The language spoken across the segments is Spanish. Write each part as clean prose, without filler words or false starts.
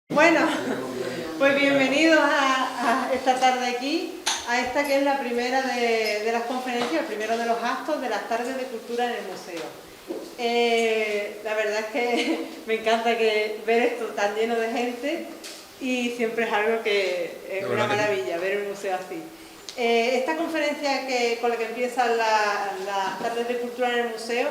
Bueno, pues bienvenidos a esta tarde aquí, a esta que es la primera de las conferencias, el primero de los actos de las tardes de cultura en el museo. La verdad es que me encanta ver esto tan lleno de gente y siempre es algo que es una maravilla, ver el museo así. Esta conferencia con la que empiezan las tardes de cultura en el museo,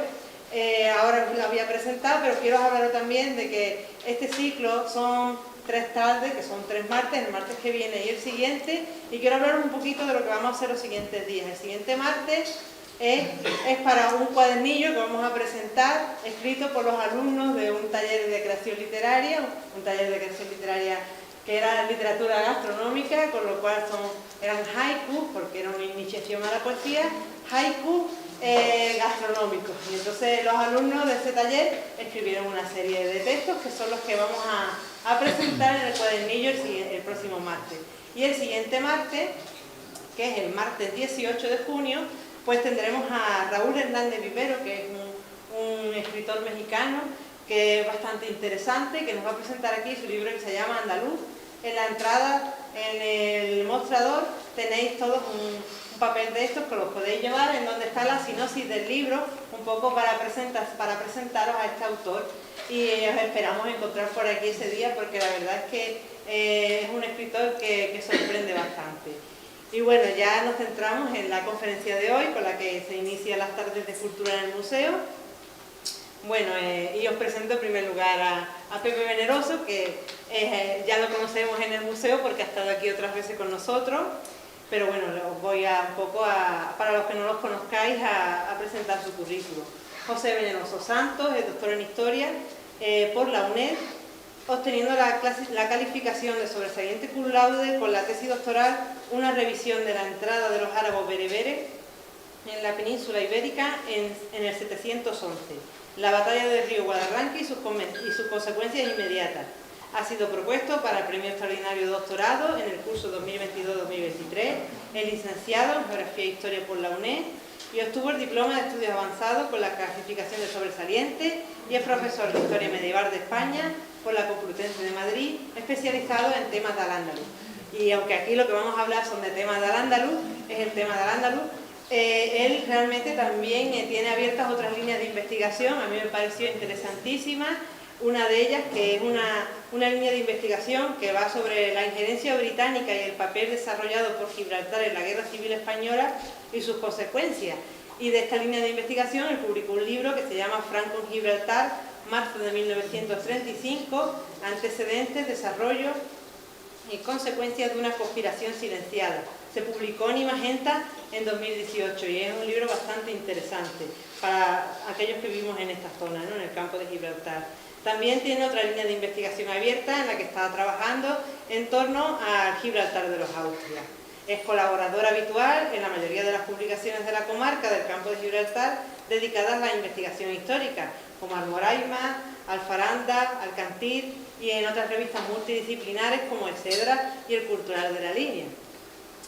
ahora la voy a presentar, pero quiero hablar también de que este ciclo son 3 tardes, que son 3 martes, el martes que viene y el siguiente, y quiero hablar un poquito de lo que vamos a hacer los siguientes días. El siguiente martes es para un cuadernillo que vamos a presentar, escrito por los alumnos de un taller de creación literaria, que era literatura gastronómica, con lo cual eran haikus, porque era una iniciación a la poesía, haikus gastronómicos. Y entonces los alumnos de ese taller escribieron una serie de textos que son los que vamos a presentar en el cuadernillo el próximo martes. Y el siguiente martes, que es el martes 18 de junio, pues tendremos a Raúl Hernández Vivero, que es un escritor mexicano, que es bastante interesante, que nos va a presentar aquí su libro que se llama Andaluz. En la entrada, en el mostrador, tenéis todos un papel de estos que los podéis llevar, en donde está la sinopsis del libro, un poco para presentaros a este autor. Y os esperamos encontrar por aquí ese día, porque la verdad es que es un escritor que sorprende bastante. Y bueno, ya nos centramos en la conferencia de hoy, con la que se inicia las tardes de cultura en el museo. Bueno, y os presento en primer lugar a Pepe Veneroso, que ya lo conocemos en el museo porque ha estado aquí otras veces con nosotros, pero bueno, os voy para los que no los conozcáis, a presentar su currículum. José Veneroso Santos es doctor en Historia por la UNED, obteniendo la calificación de sobresaliente cum laude con la tesis doctoral, una revisión de la entrada de los árabes bereberes en la península ibérica en el 711. La batalla del río Guadarranque y sus consecuencias inmediatas. Ha sido propuesto para el Premio Extraordinario de Doctorado en el curso 2022-2023, el licenciado en Geografía e Historia por la UNED, y obtuvo el diploma de estudios avanzados con la clasificación de sobresaliente, y es profesor de Historia Medieval de España por la Complutense de Madrid, especializado en temas de Al-Ándalus. Y aunque aquí lo que vamos a hablar son de temas de Al-Ándalus, es el tema de Al-Ándalus, él realmente también tiene abiertas otras líneas de investigación. A mí me pareció interesantísima una de ellas, que es una línea de investigación que va sobre la injerencia británica y el papel desarrollado por Gibraltar en la Guerra Civil Española y sus consecuencias. Y de esta línea de investigación él publicó un libro que se llama Franco en Gibraltar, marzo de 1935, antecedentes, desarrollo y consecuencias de una conspiración silenciada. Se publicó en Imagenta en 2018 y es un libro bastante interesante para aquellos que vivimos en esta zona, ¿no?, en el campo de Gibraltar. También tiene otra línea de investigación abierta en la que está trabajando en torno al Gibraltar de los Austrias. Es colaborador habitual en la mayoría de las publicaciones de la comarca del campo de Gibraltar dedicadas a la investigación histórica, como Almoraima, Alfaranda, Alcantil, y en otras revistas multidisciplinares como el Cedra y el Cultural de la Línea.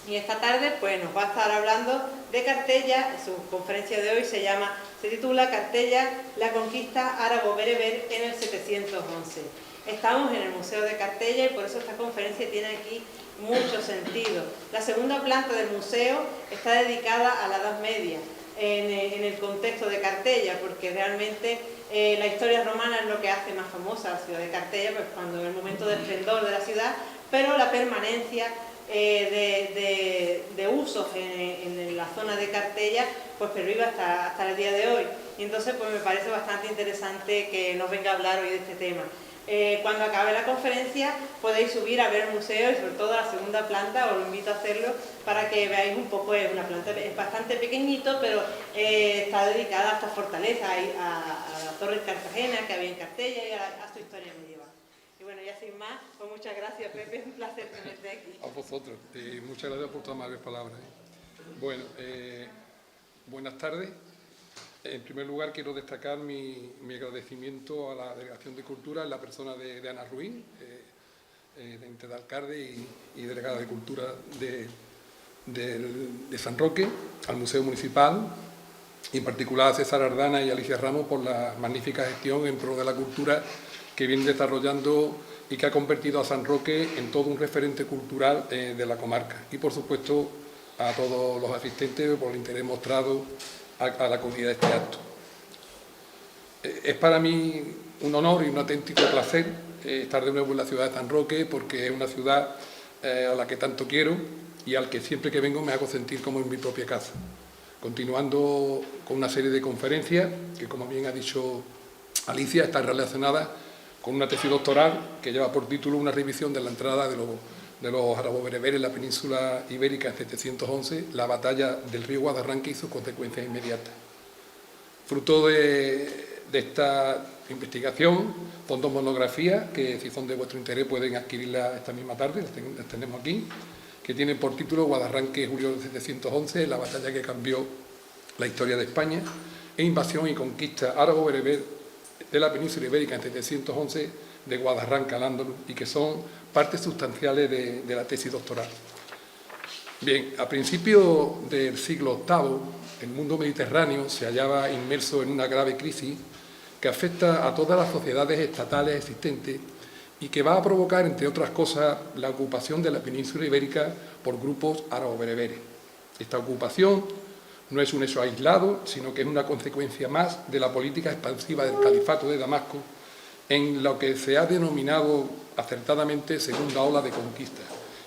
Y esta tarde pues nos va a estar hablando de Cartella. Su conferencia de hoy se titula Cartella, la conquista árabo-bereber en el 711. Estamos en el Museo de Cartella y por eso esta conferencia tiene aquí mucho sentido. La segunda planta del museo está dedicada a la Edad Media, en el contexto de Cartella, porque realmente la historia romana es lo que hace más famosa la ciudad de Cartella, pues cuando en el momento de esplendor de la ciudad, pero la permanencia de usos en la zona de Cartella pues pervive hasta el día de hoy. Y entonces pues me parece bastante interesante que nos venga a hablar hoy de este tema. Cuando acabe la conferencia podéis subir a ver el museo y sobre todo a la segunda planta, os lo invito a hacerlo para que veáis un poco. Es una planta, es bastante pequeñito, pero está dedicada a esta fortaleza, a la Torre de Cartagena que había en Cartella y a su historia medieval. Y bueno, ya sin más, pues muchas gracias, Pepe, un placer tenerte aquí. A vosotros, muchas gracias por tus amables palabras. Bueno, buenas tardes. En primer lugar, quiero destacar mi agradecimiento a la Delegación de Cultura en la persona de Ana Ruín, teniente de alcalde y delegada de Cultura de San Roque, al Museo Municipal, y en particular a César Ardana y Alicia Ramos por la magnífica gestión en pro de la cultura que viene desarrollando y que ha convertido a San Roque en todo un referente cultural de la comarca. Y, por supuesto, a todos los asistentes por el interés mostrado a la acogida de este acto. Es para mí un honor y un auténtico placer estar de nuevo en la ciudad de San Roque, porque es una ciudad a la que tanto quiero y al que siempre que vengo me hago sentir como en mi propia casa. Continuando con una serie de conferencias que, como bien ha dicho Alicia, está relacionada con una tesis doctoral que lleva por título una revisión de la entrada de los árabo-bereberes en la península ibérica en 711, la batalla del río Guadarranque y sus consecuencias inmediatas. Fruto de esta investigación, son dos monografías que, si son de vuestro interés, pueden adquirirlas esta misma tarde, las tenemos aquí, que tienen por título Guadarranque, julio de 711, la batalla que cambió la historia de España, e invasión y conquista árabo-bereber de la península ibérica en 711 de Guadarranque al Andalus, y que son partes sustanciales de la tesis doctoral. Bien, a principios del siglo VIII, el mundo mediterráneo se hallaba inmerso en una grave crisis que afecta a todas las sociedades estatales existentes y que va a provocar, entre otras cosas, la ocupación de la península ibérica por grupos árabo-bereberes. Esta ocupación no es un hecho aislado, sino que es una consecuencia más de la política expansiva del califato de Damasco, en lo que se ha denominado acertadamente segunda ola de conquista,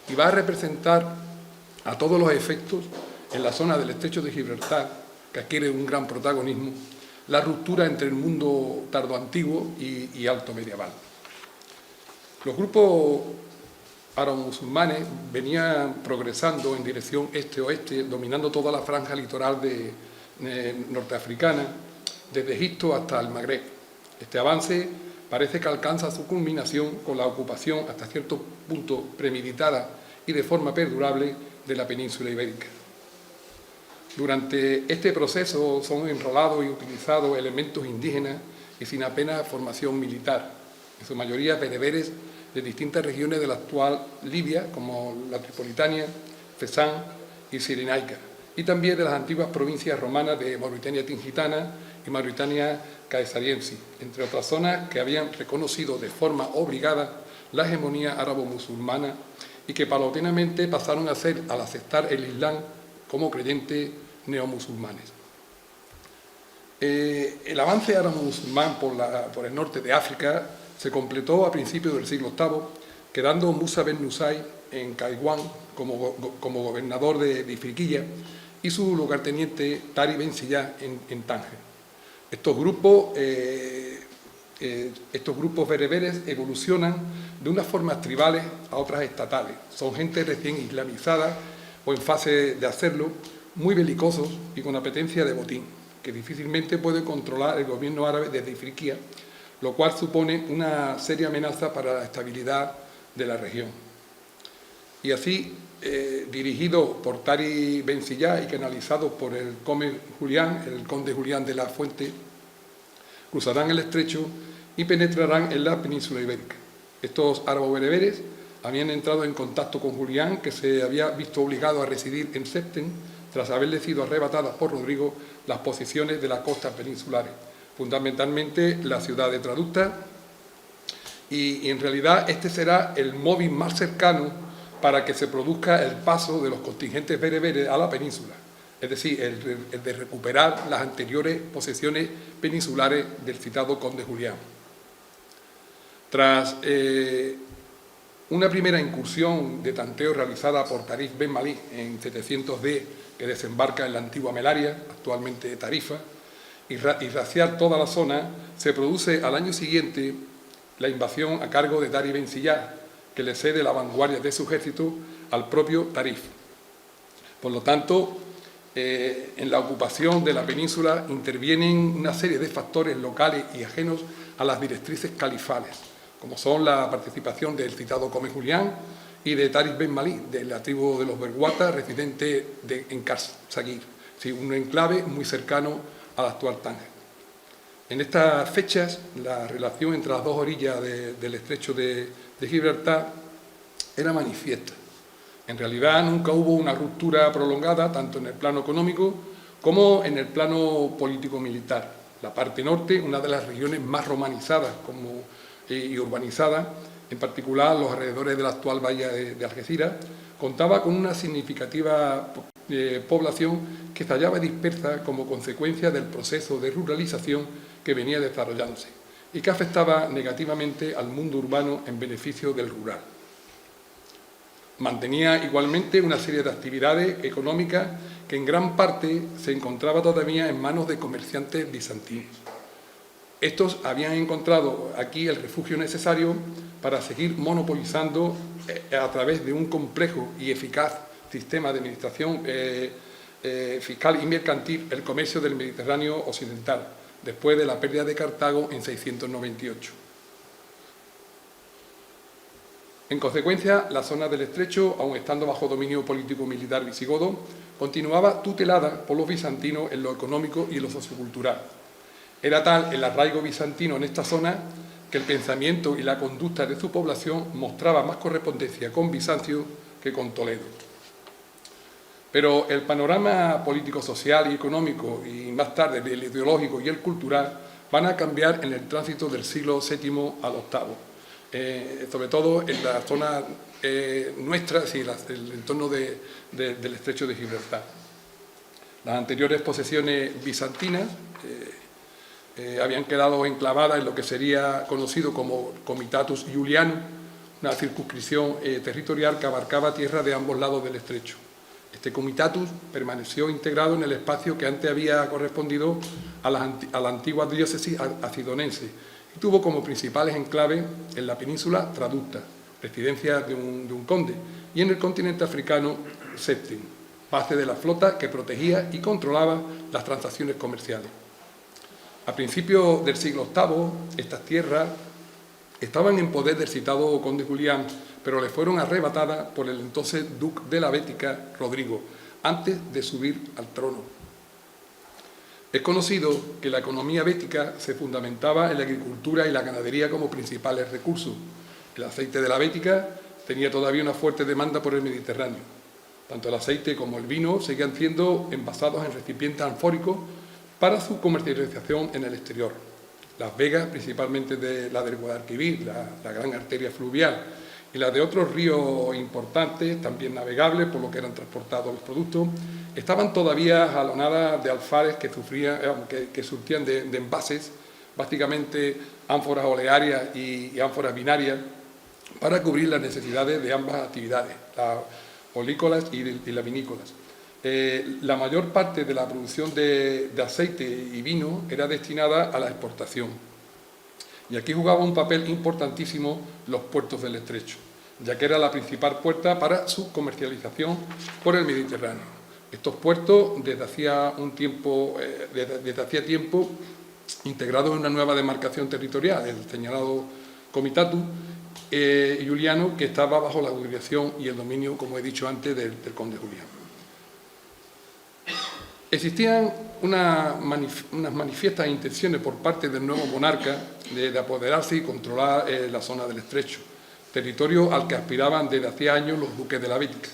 y va a representar a todos los efectos, en la zona del estrecho de Gibraltar, que adquiere un gran protagonismo, la ruptura entre el mundo tardoantiguo y alto medieval. Los grupos árabo-musulmanes venían progresando en dirección este-oeste, dominando toda la franja litoral norteafricana, desde Egipto hasta el Magreb. Este avance parece que alcanza su culminación con la ocupación, hasta cierto punto premeditada y de forma perdurable, de la península ibérica. Durante este proceso son enrolados y utilizados elementos indígenas y sin apenas formación militar, en su mayoría bereberes de distintas regiones de la actual Libia, como la Tripolitania, Fesán y Cirenaica, y también de las antiguas provincias romanas de Mauritania Tingitana y Mauritania Caesariensis, entre otras zonas que habían reconocido de forma obligada la hegemonía árabo-musulmana y que paulatinamente pasaron a ser, al aceptar el Islam, como creyentes neomusulmanes. El avance árabo-musulmán por el norte de África se completó a principios del siglo VIII, quedando Musa ben Nusay en Kaiwán como gobernador de Ifriqiya y su lugarteniente Tari ben Siyah en Tánger. Estos grupos bereberes evolucionan de unas formas tribales a otras estatales. Son gente recién islamizada o en fase de hacerlo, muy belicosos y con apetencia de botín, que difícilmente puede controlar el gobierno árabe desde Ifriqiya, lo cual supone una seria amenaza para la estabilidad de la región. Y así, dirigido por Tari ben Siyah y canalizado por el conde Julián de la Fuente, cruzarán el estrecho y penetrarán en la península ibérica. Estos árabo-bereberes habían entrado en contacto con Julián, que se había visto obligado a residir en Septen tras haberle sido arrebatadas por Rodrigo las posiciones de las costas peninsulares, fundamentalmente la ciudad de Traducta, y en realidad este será el móvil más cercano para que se produzca el paso de los contingentes bereberes a la península, es decir, el de recuperar las anteriores posesiones peninsulares del citado conde Julián. Tras una primera incursión de tanteo realizada por Tarif ben Malik en 700D, que desembarca en la antigua Melaria, actualmente Tarifa, y raciar toda la zona, se produce al año siguiente la invasión a cargo de Tari ben Siyah, que le cede la vanguardia de su ejército al propio Tarif. Por lo tanto, en la ocupación de la península intervienen una serie de factores locales y ajenos a las directrices califales, como son la participación del citado conde Julián y de Tarif ben Malik, de la tribu de los Berguata, residente en Karsagir, ¿sí? Un enclave muy cercano al actual Tánger. En estas fechas, la relación entre las dos orillas del estrecho de Gibraltar era manifiesta. En realidad nunca hubo una ruptura prolongada, tanto en el plano económico como en el plano político-militar. La parte norte, una de las regiones más romanizadas, como y urbanizada, en particular los alrededores de la actual bahía de Algeciras, contaba con una significativa población que se hallaba dispersa como consecuencia del proceso de ruralización que venía desarrollándose y que afectaba negativamente al mundo urbano en beneficio del rural. Mantenía igualmente una serie de actividades económicas que en gran parte se encontraba todavía en manos de comerciantes bizantinos. Estos habían encontrado aquí el refugio necesario para seguir monopolizando a través de un complejo y eficaz sistema de administración fiscal y mercantil el comercio del Mediterráneo occidental, después de la pérdida de Cartago en 698. En consecuencia, la zona del Estrecho, aun estando bajo dominio político-militar visigodo, continuaba tutelada por los bizantinos en lo económico y en lo sociocultural. Era tal el arraigo bizantino en esta zona que el pensamiento y la conducta de su población mostraba más correspondencia con Bizancio que con Toledo. Pero el panorama político-social y económico, y más tarde el ideológico y el cultural, van a cambiar en el tránsito del siglo VII al VIII, sobre todo en la zona nuestra, sí, el entorno del Estrecho de Gibraltar. Las anteriores posesiones bizantinas habían quedado enclavadas en lo que sería conocido como Comitatus Iulianus, una circunscripción territorial que abarcaba tierra de ambos lados del estrecho. Este comitatus permaneció integrado en el espacio que antes había correspondido a la antigua diócesis acidonense y tuvo como principales enclaves en la península Traducta, residencia de un conde, y en el continente africano Septim, base de la flota que protegía y controlaba las transacciones comerciales. A principios del siglo VIII, estas tierras estaban en poder del citado conde Julián, pero le fueron arrebatadas por el entonces duque de la Bética, Rodrigo, antes de subir al trono. Es conocido que la economía bética se fundamentaba en la agricultura y la ganadería como principales recursos. El aceite de la Bética tenía todavía una fuerte demanda por el Mediterráneo. Tanto el aceite como el vino seguían siendo envasados en recipientes anfóricos para su comercialización en el exterior. Las vegas, principalmente la del Guadalquivir, la gran arteria fluvial, y las de otros ríos importantes, también navegables, por lo que eran transportados los productos, estaban todavía jalonadas de alfares que surtían de envases, básicamente ánforas olearias y ánforas binarias, para cubrir las necesidades de ambas actividades, las olícolas y las vinícolas. La mayor parte de la producción de aceite y vino era destinada a la exportación. Y aquí jugaba un papel importantísimo los puertos del Estrecho, ya que era la principal puerta para su comercialización por el Mediterráneo. Estos puertos, desde hacía tiempo, integrados en una nueva demarcación territorial, el señalado Comitatus Iuliano, que estaba bajo la jurisdicción y el dominio, como he dicho antes, del conde Julián. Existían unas manifiestas intenciones por parte del nuevo monarca de apoderarse y controlar la zona del Estrecho, territorio al que aspiraban desde hacía años los duques de la Bética.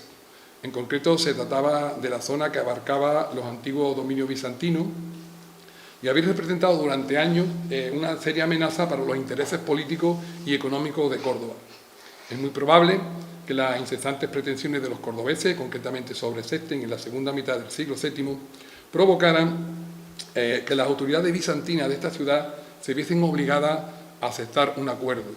En concreto, se trataba de la zona que abarcaba los antiguos dominios bizantinos y había representado durante años una seria amenaza para los intereses políticos y económicos de Córdoba. Es muy probable que las incesantes pretensiones de los cordobeses, concretamente sobre Septim en la segunda mitad del siglo VII, provocaran que las autoridades bizantinas de esta ciudad se viesen obligadas a aceptar un acuerdo.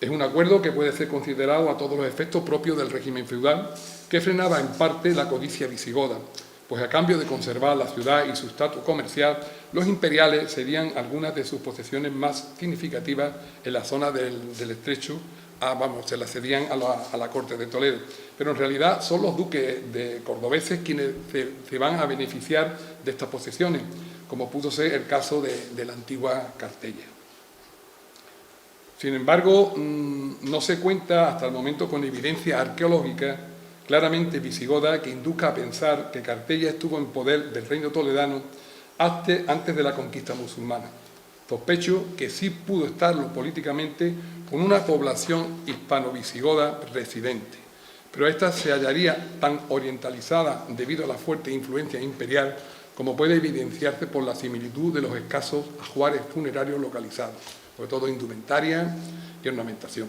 Es un acuerdo que puede ser considerado a todos los efectos propio del régimen feudal, que frenaba en parte la codicia visigoda, pues a cambio de conservar la ciudad y su estatus comercial, los imperiales cedían algunas de sus posesiones más significativas en la zona del Estrecho, se las cedían a la corte de Toledo. Pero en realidad son los duques de cordobeses quienes se van a beneficiar de estas posesiones, como pudo ser el caso de la antigua Cartella. Sin embargo, no se cuenta hasta el momento con evidencia arqueológica claramente visigoda que induzca a pensar que Cartella estuvo en poder del reino toledano antes de la conquista musulmana. Sospecho que sí pudo estarlo políticamente con una población hispano-visigoda residente, pero esta se hallaría tan orientalizada debido a la fuerte influencia imperial como puede evidenciarse por la similitud de los escasos ajuares funerarios localizados. sobre todo indumentaria y ornamentación,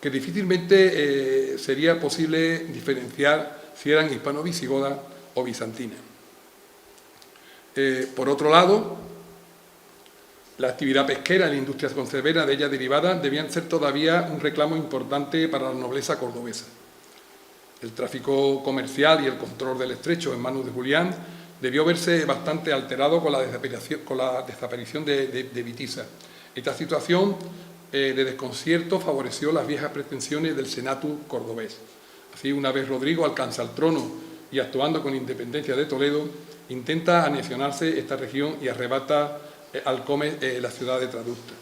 que difícilmente sería posible diferenciar si eran hispano-visigodas o bizantinas. Por otro lado, la actividad pesquera y la industria conservera de ella derivada debían ser todavía un reclamo importante para la nobleza cordobesa. El tráfico comercial y el control del estrecho en manos de Julián debió verse bastante alterado con la desaparición de Witiza. Esta situación de desconcierto favoreció las viejas pretensiones del senato cordobés. Así, una vez Rodrigo alcanza el trono y, actuando con independencia de Toledo, intenta anexionarse esta región y arrebata al Come la ciudad de Tradusta,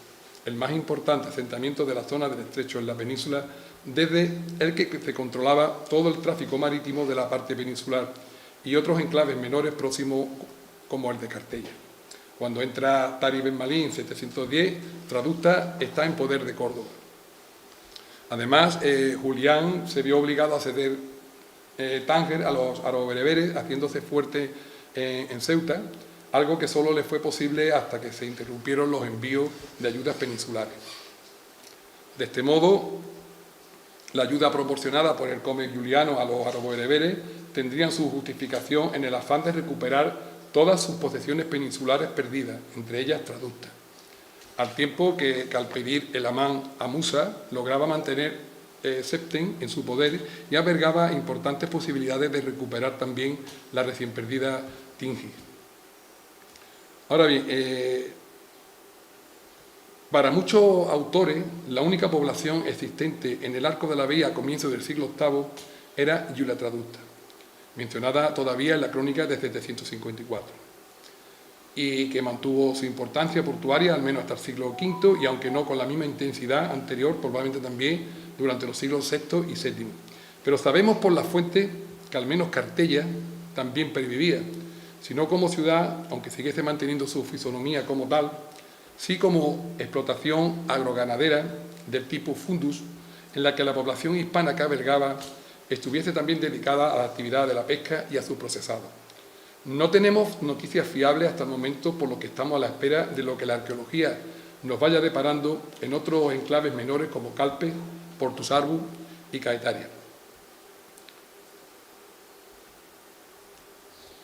el más importante asentamiento de la zona del estrecho en la península, desde el que se controlaba todo el tráfico marítimo de la parte peninsular y otros enclaves menores próximos como el de Cartella. Cuando entra Tari Ben Malí en 710, Tradusta está en poder de Córdoba. Además, Julián se vio obligado a ceder Tánger a los árabo-bereberes, haciéndose fuerte en Ceuta, algo que solo le fue posible hasta que se interrumpieron los envíos de ayudas peninsulares. De este modo, la ayuda proporcionada por el Come Giuliano a los árabo-bereberes tendrían su justificación en el afán de recuperar todas sus posesiones peninsulares perdidas, entre ellas Tradusta, al tiempo que al pedir el amán a Musa lograba mantener Septen en su poder y albergaba importantes posibilidades de recuperar también la recién perdida Tingis. Ahora bien, para muchos autores, la única población existente en el Arco de la Vía a comienzos del siglo VIII era Giulia Tradusta, mencionada todavía en la crónica de 754, y que mantuvo su importancia portuaria al menos hasta el siglo V, y aunque no con la misma intensidad anterior, probablemente también durante los siglos VI y VII. Pero sabemos por las fuentes que al menos Cartella también pervivía, si no como ciudad, aunque siguiese manteniendo su fisonomía como tal, sí como explotación agroganadera del tipo fundus, en la que la población hispana que albergaba estuviese también dedicada a la actividad de la pesca y a su procesado. No tenemos noticias fiables hasta el momento, por lo que estamos a la espera de lo que la arqueología nos vaya deparando en otros enclaves menores como Calpe, Portusarbu y Caetaria.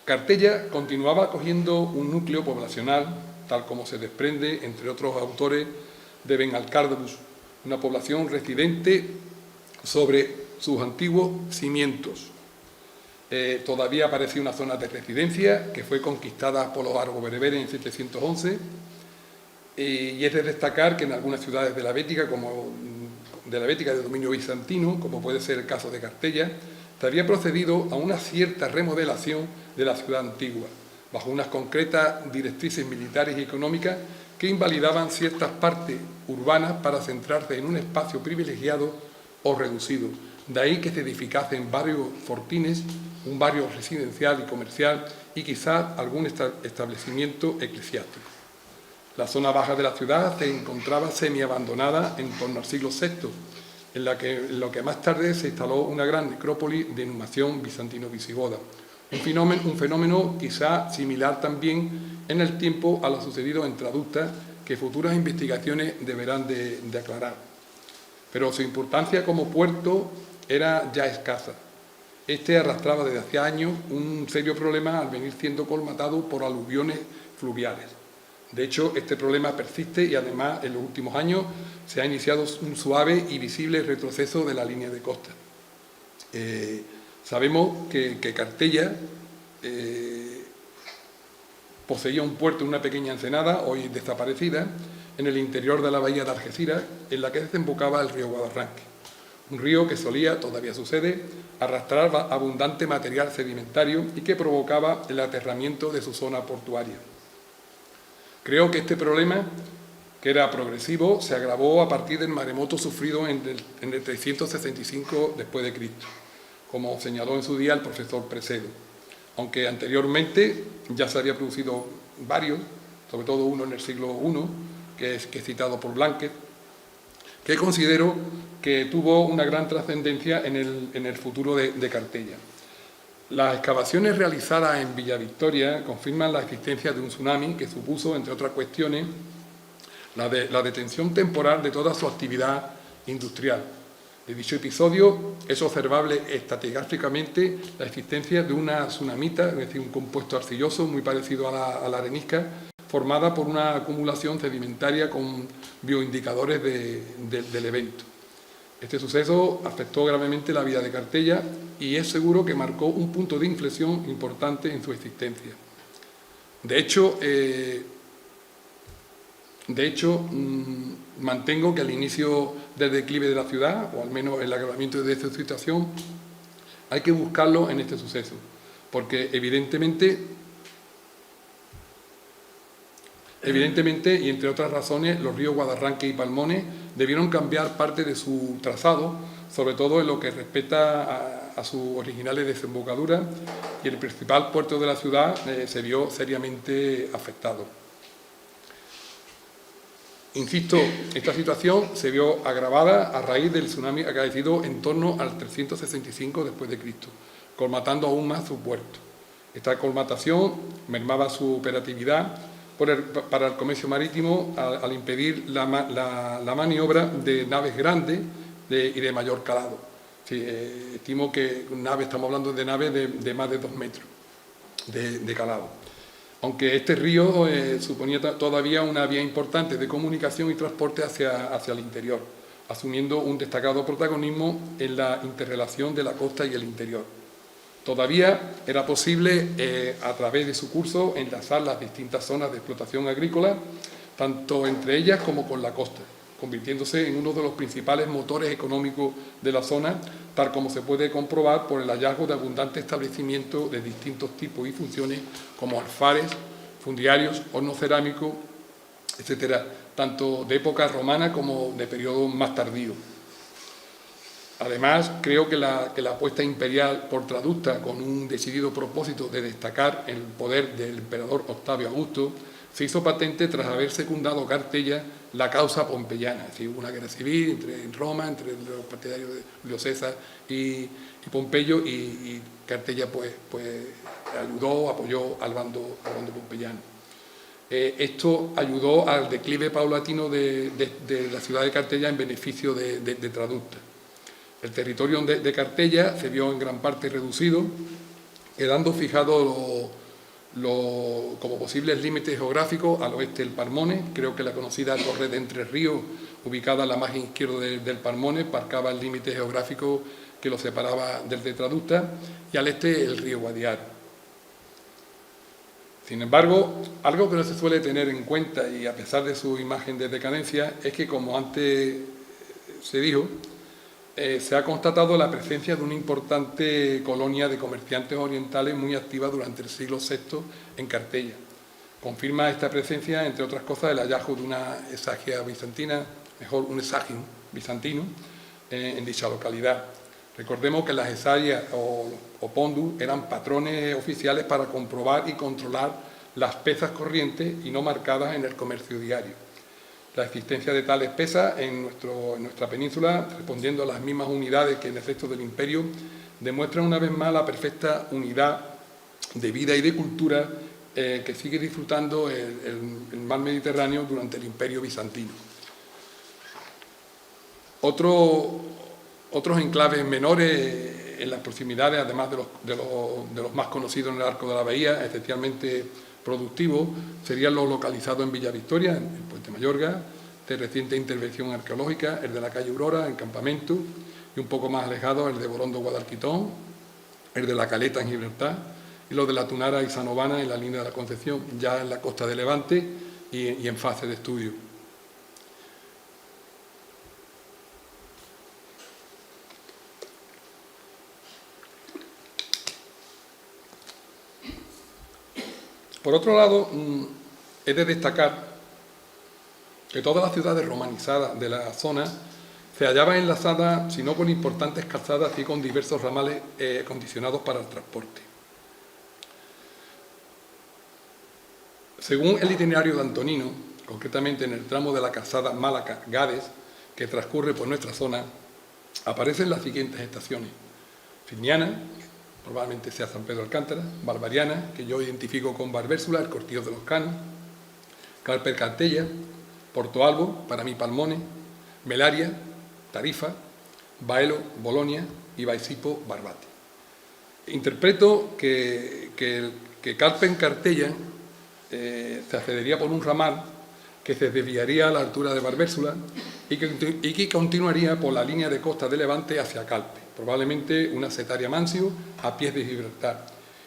Cartella continuaba acogiendo un núcleo poblacional, tal como se desprende, entre otros autores, de Benalcárdus, una población residente sobre sus antiguos cimientos. Todavía aparece una zona de residencia que fue conquistada por los árabo-bereberes en 711, y es de destacar que en algunas ciudades de la Bética, de dominio bizantino, como puede ser el caso de Cartella, se había procedido a una cierta remodelación de la ciudad antigua, bajo unas concretas directrices militares y económicas que invalidaban ciertas partes urbanas para centrarse en un espacio privilegiado o reducido. De ahí que se edificasen varios fortines, un barrio residencial y comercial y quizás algún establecimiento eclesiástico. La zona baja de la ciudad se encontraba semiabandonada en torno al siglo VI, en lo que más tarde se instaló una gran necrópolis de inhumación bizantino-visigoda. Un fenómeno quizá similar también en el tiempo a lo sucedido en Tradusta, que futuras investigaciones deberán de aclarar. Pero su importancia como puerto era ya escasa. Este arrastraba desde hacía años un serio problema al venir siendo colmatado por aluviones fluviales. De hecho, este problema persiste y además en los últimos años se ha iniciado un suave y visible retroceso de la línea de costa. Sabemos que Cartella poseía un puerto en una pequeña ensenada, hoy desaparecida, en el interior de la bahía de Algeciras, en la que desembocaba el río Guadarranque. Un río que solía, todavía sucede, arrastrar abundante material sedimentario y que provocaba el aterramiento de su zona portuaria. Creo que este problema, que era progresivo, se agravó a partir del maremoto sufrido en el 365 después de Cristo, como señaló en su día el profesor Precedo, aunque anteriormente ya se había producido varios, sobre todo uno en el siglo I, que es citado por Blanquet, que considero que tuvo una gran trascendencia en el futuro de Cartella. Las excavaciones realizadas en Villa Victoria confirman la existencia de un tsunami que supuso, entre otras cuestiones, la detención temporal de toda su actividad industrial. En dicho episodio es observable estratigráficamente la existencia de una tsunamita, es decir, un compuesto arcilloso muy parecido a la arenisca, formada por una acumulación sedimentaria con bioindicadores del evento. Este suceso afectó gravemente la vida de Cartella y es seguro que marcó un punto de inflexión importante en su existencia. De hecho, mantengo que al inicio del declive de la ciudad, o al menos el agravamiento de esta situación, hay que buscarlo en este suceso, porque evidentemente, y entre otras razones, los ríos Guadarranque y Palmones debieron cambiar parte de su trazado, sobre todo en lo que respecta a sus originales desembocaduras, y el principal puerto de la ciudad se vio seriamente afectado. Insisto, esta situación se vio agravada a raíz del tsunami acaecido en torno al 365 después de Cristo, colmatando aún más su puerto. Esta colmatación mermaba su operatividad para el comercio marítimo al impedir la maniobra de naves grandes y de mayor calado. Sí, estimo que estamos hablando de naves de más de 2 metros de calado. Aunque este río suponía todavía una vía importante de comunicación y transporte hacia el interior, asumiendo un destacado protagonismo en la interrelación de la costa y el interior. Todavía era posible, a través de su curso, enlazar las distintas zonas de explotación agrícola, tanto entre ellas como con la costa, convirtiéndose en uno de los principales motores económicos de la zona, tal como se puede comprobar por el hallazgo de abundantes establecimientos de distintos tipos y funciones, como alfares, fundiarios, hornos cerámicos, etcétera, tanto de época romana como de periodo más tardío. Además, creo que la apuesta imperial por Traducta, con un decidido propósito de destacar el poder del emperador Octavio Augusto, se hizo patente tras haber secundado Cartella la causa pompeyana. Es decir, hubo una guerra civil en Roma, entre los partidarios de Julio César y Pompeyo, y Cartella pues apoyó al bando pompeyano. Esto ayudó al declive paulatino de la ciudad de Cartella en beneficio de Traducta. El territorio de Cartella se vio en gran parte reducido, quedando fijado como posibles límites geográficos al oeste del Palmones. Creo que la conocida Torre de Entre Ríos, ubicada a la margen izquierda del Palmones, marcaba el límite geográfico que lo separaba del de Traducta, y al este el río Guadiaro. Sin embargo, algo que no se suele tener en cuenta, y a pesar de su imagen de decadencia, es que, como antes se dijo, se ha constatado la presencia de una importante colonia de comerciantes orientales muy activa durante el siglo VI en Cartella. Confirma esta presencia, entre otras cosas, el hallazgo de una esagia bizantina, mejor un esagium bizantino, en dicha localidad. Recordemos que las esagias o pondus eran patrones oficiales para comprobar y controlar las pesas corrientes y no marcadas en el comercio diario. La existencia de tales pesas en nuestra península, respondiendo a las mismas unidades que en el resto del imperio, demuestra una vez más la perfecta unidad de vida y de cultura que sigue disfrutando el mar Mediterráneo durante el imperio bizantino. Otros enclaves menores en las proximidades, además de los más conocidos en el Arco de la Bahía, especialmente productivos, serían los localizados en Villa Victoria, en el Puente Mayorga, de reciente intervención arqueológica, el de la calle Aurora, en Campamento, y un poco más alejado el de Borondo Guadalquitón, el de la Caleta en Gibraltar, y los de la Tunara y Sanovana en la línea de la Concepción, ya en la costa de Levante y en fase de estudio. Por otro lado, he de destacar que todas las ciudades romanizadas de la zona se hallaban enlazadas, si no con importantes calzadas, sí con diversos ramales acondicionados para el transporte. Según el itinerario de Antonino, concretamente en el tramo de la calzada Málaga-Gades, que transcurre por nuestra zona, aparecen las siguientes estaciones: Finiana, probablemente sea San Pedro Alcántara; Barbariana, que yo identifico con Barbérsula, el Cortillo de los Canos; Carper Cartella, Porto Albo, para mí Palmones, Melaria, Tarifa, Baelo, Bolonia y Baisipo, Barbate. Interpreto que Calpe en Cartella se accedería por un ramal que se desviaría a la altura de Barbérsula y que continuaría por la línea de costa de Levante hacia Calpe, probablemente una Setaria Mancio a pies de Gibraltar,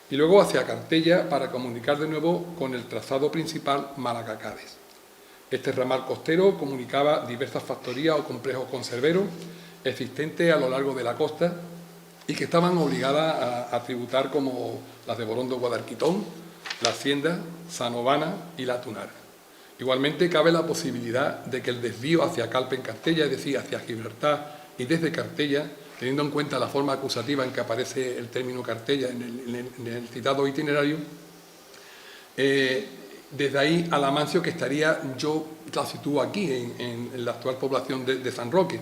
y luego hacia Cartella para comunicar de nuevo con el trazado principal Málaga-Cádiz. Este ramal costero comunicaba diversas factorías o complejos conserveros existentes a lo largo de la costa y que estaban obligadas a tributar, como las de Borondo Guadalquitón, la Hacienda, Sanovana y la Tunara. Igualmente cabe la posibilidad de que el desvío hacia Calpe en Cartella, es decir, hacia Gibraltar y desde Cartella, teniendo en cuenta la forma acusativa en que aparece el término Cartella en el citado itinerario, desde ahí al Amancio, que estaría, yo la sitúo aquí, en la actual población de San Roque,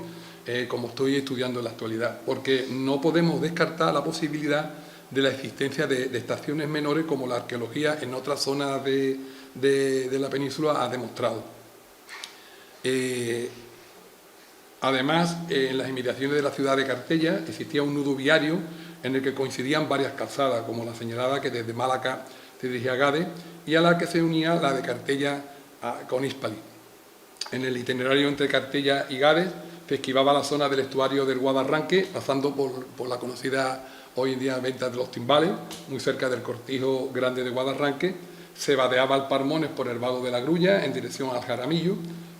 como estoy estudiando en la actualidad, porque no podemos descartar la posibilidad de la existencia de estaciones menores, como la arqueología en otras zonas de la península ha demostrado. Además, en las inmediaciones de la ciudad de Cartella existía un nudo viario en el que coincidían varias calzadas, como la señalada que desde Málaga se dirigía a Gades y a la que se unía la de Cartella con Hispali. En el itinerario entre Cartella y Gades se esquivaba la zona del estuario del Guadarranque, pasando por la conocida hoy en día Venta de los Timbales, muy cerca del cortijo grande de Guadarranque. Se vadeaba al Palmones por el vado de la Grulla en dirección al Jaramillo,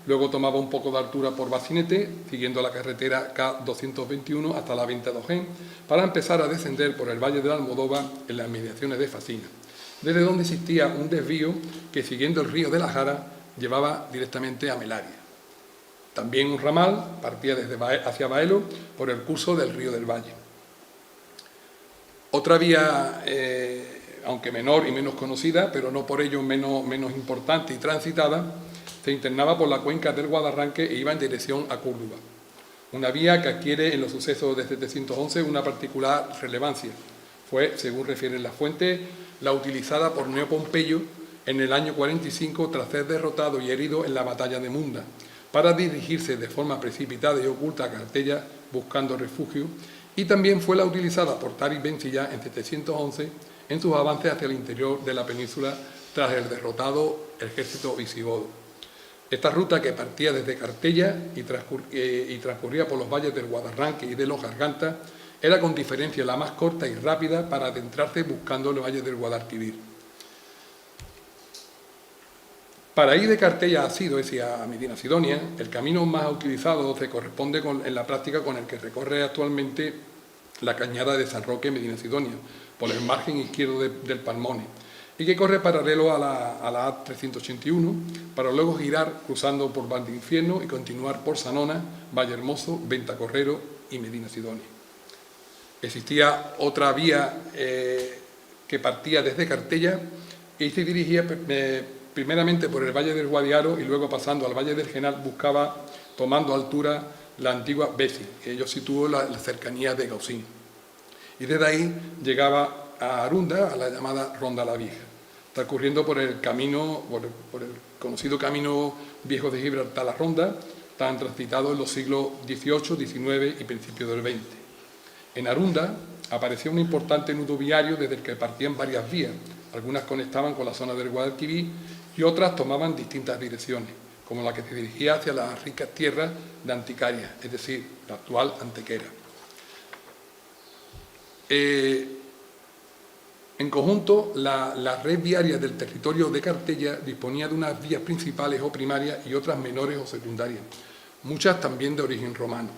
luego tomaba un poco de altura por Bacinete, siguiendo la carretera K221 hasta la Venta de Ojén, para empezar a descender por el Valle de la Almodóvar en las mediaciones de Facina, desde donde existía un desvío que, siguiendo el río de la Jara, llevaba directamente a Melaria. También un ramal partía hacia Baelo por el curso del río del Valle. Otra vía, aunque menor y menos conocida, pero no por ello menos importante y transitada, se internaba por la cuenca del Guadarranque e iba en dirección a Córdoba. Una vía que adquiere en los sucesos de 711 una particular relevancia. Fue, según refieren las fuentes, la utilizada por Neo Pompeyo en el año 45 tras ser derrotado y herido en la batalla de Munda, para dirigirse de forma precipitada y oculta a Cartella buscando refugio, y también fue la utilizada por Tarik Ben Silla en 711 en sus avances hacia el interior de la península tras el derrotado ejército visigodo. Esta ruta, que partía desde Cartella y transcurría por los valles del Guadarranque y de los Gargantas, era con diferencia la más corta y rápida para adentrarse buscando los valles del Guadalquivir. Para ir de Cartella a Sido, es decir, a Medinasidonia, el camino más utilizado se corresponde en la práctica con el que recorre actualmente la cañada de San Roque, Medinasidonia, por el margen izquierdo del Palmones, y que corre paralelo a la A381, para luego girar cruzando por Valdinfierno y continuar por Sanona, Vallehermoso, Ventacorrero y Medinasidonia. Existía otra vía que partía desde Cartella y se dirigía primeramente por el Valle del Guadiaro y luego pasando al Valle del Genal buscaba, tomando altura, la antigua Beci, que yo sitúo en la cercanía de Gaucín. Y desde ahí llegaba a Arunda, a la llamada Ronda la Vieja, transcurriendo por el camino, por el conocido camino viejo de Gibraltar, la Ronda, tan transitado en los siglos XVIII, XIX y principios del XX. En Arunda apareció un importante nudo viario desde el que partían varias vías. Algunas conectaban con la zona del Guadalquivir y otras tomaban distintas direcciones, como la que se dirigía hacia las ricas tierras de Anticaria, es decir, la actual Antequera. En conjunto, la red viaria del territorio de Cartella disponía de unas vías principales o primarias y otras menores o secundarias, muchas también de origen romano.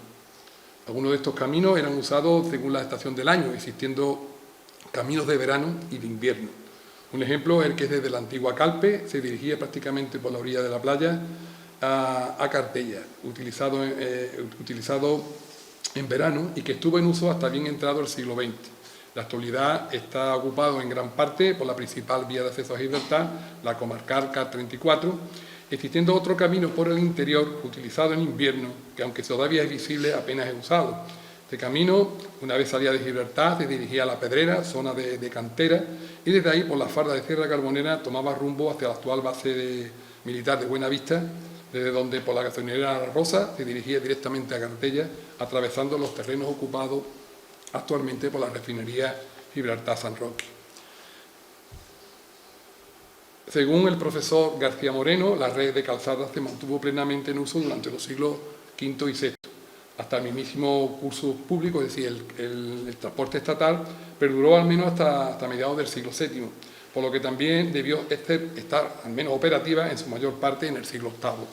Algunos de estos caminos eran usados según la estación del año, existiendo caminos de verano y de invierno. Un ejemplo es el que desde la antigua Calpe se dirigía prácticamente por la orilla de la playa a Cartella, utilizado en verano y que estuvo en uso hasta bien entrado el siglo XX. La actualidad está ocupado en gran parte por la principal vía de acceso a Gibraltar, la comarcal K34, existiendo otro camino por el interior utilizado en invierno, que aunque todavía es visible, apenas es usado. Este camino, una vez salía de Gibraltar, se dirigía a La Pedrera, zona de cantera, y desde ahí, por la falda de Sierra Carbonera, tomaba rumbo hacia la actual base militar de Buenavista, desde donde por la gasolinera La Rosa se dirigía directamente a Cartella, atravesando los terrenos ocupados actualmente por la refinería Gibraltar San Roque. Según el profesor García Moreno, la red de calzadas se mantuvo plenamente en uso durante los siglos V y VI, hasta el mismísimo curso público, es decir, el transporte estatal, perduró al menos hasta mediados del siglo VII, por lo que también debió estar al menos operativa en su mayor parte en el siglo VIII.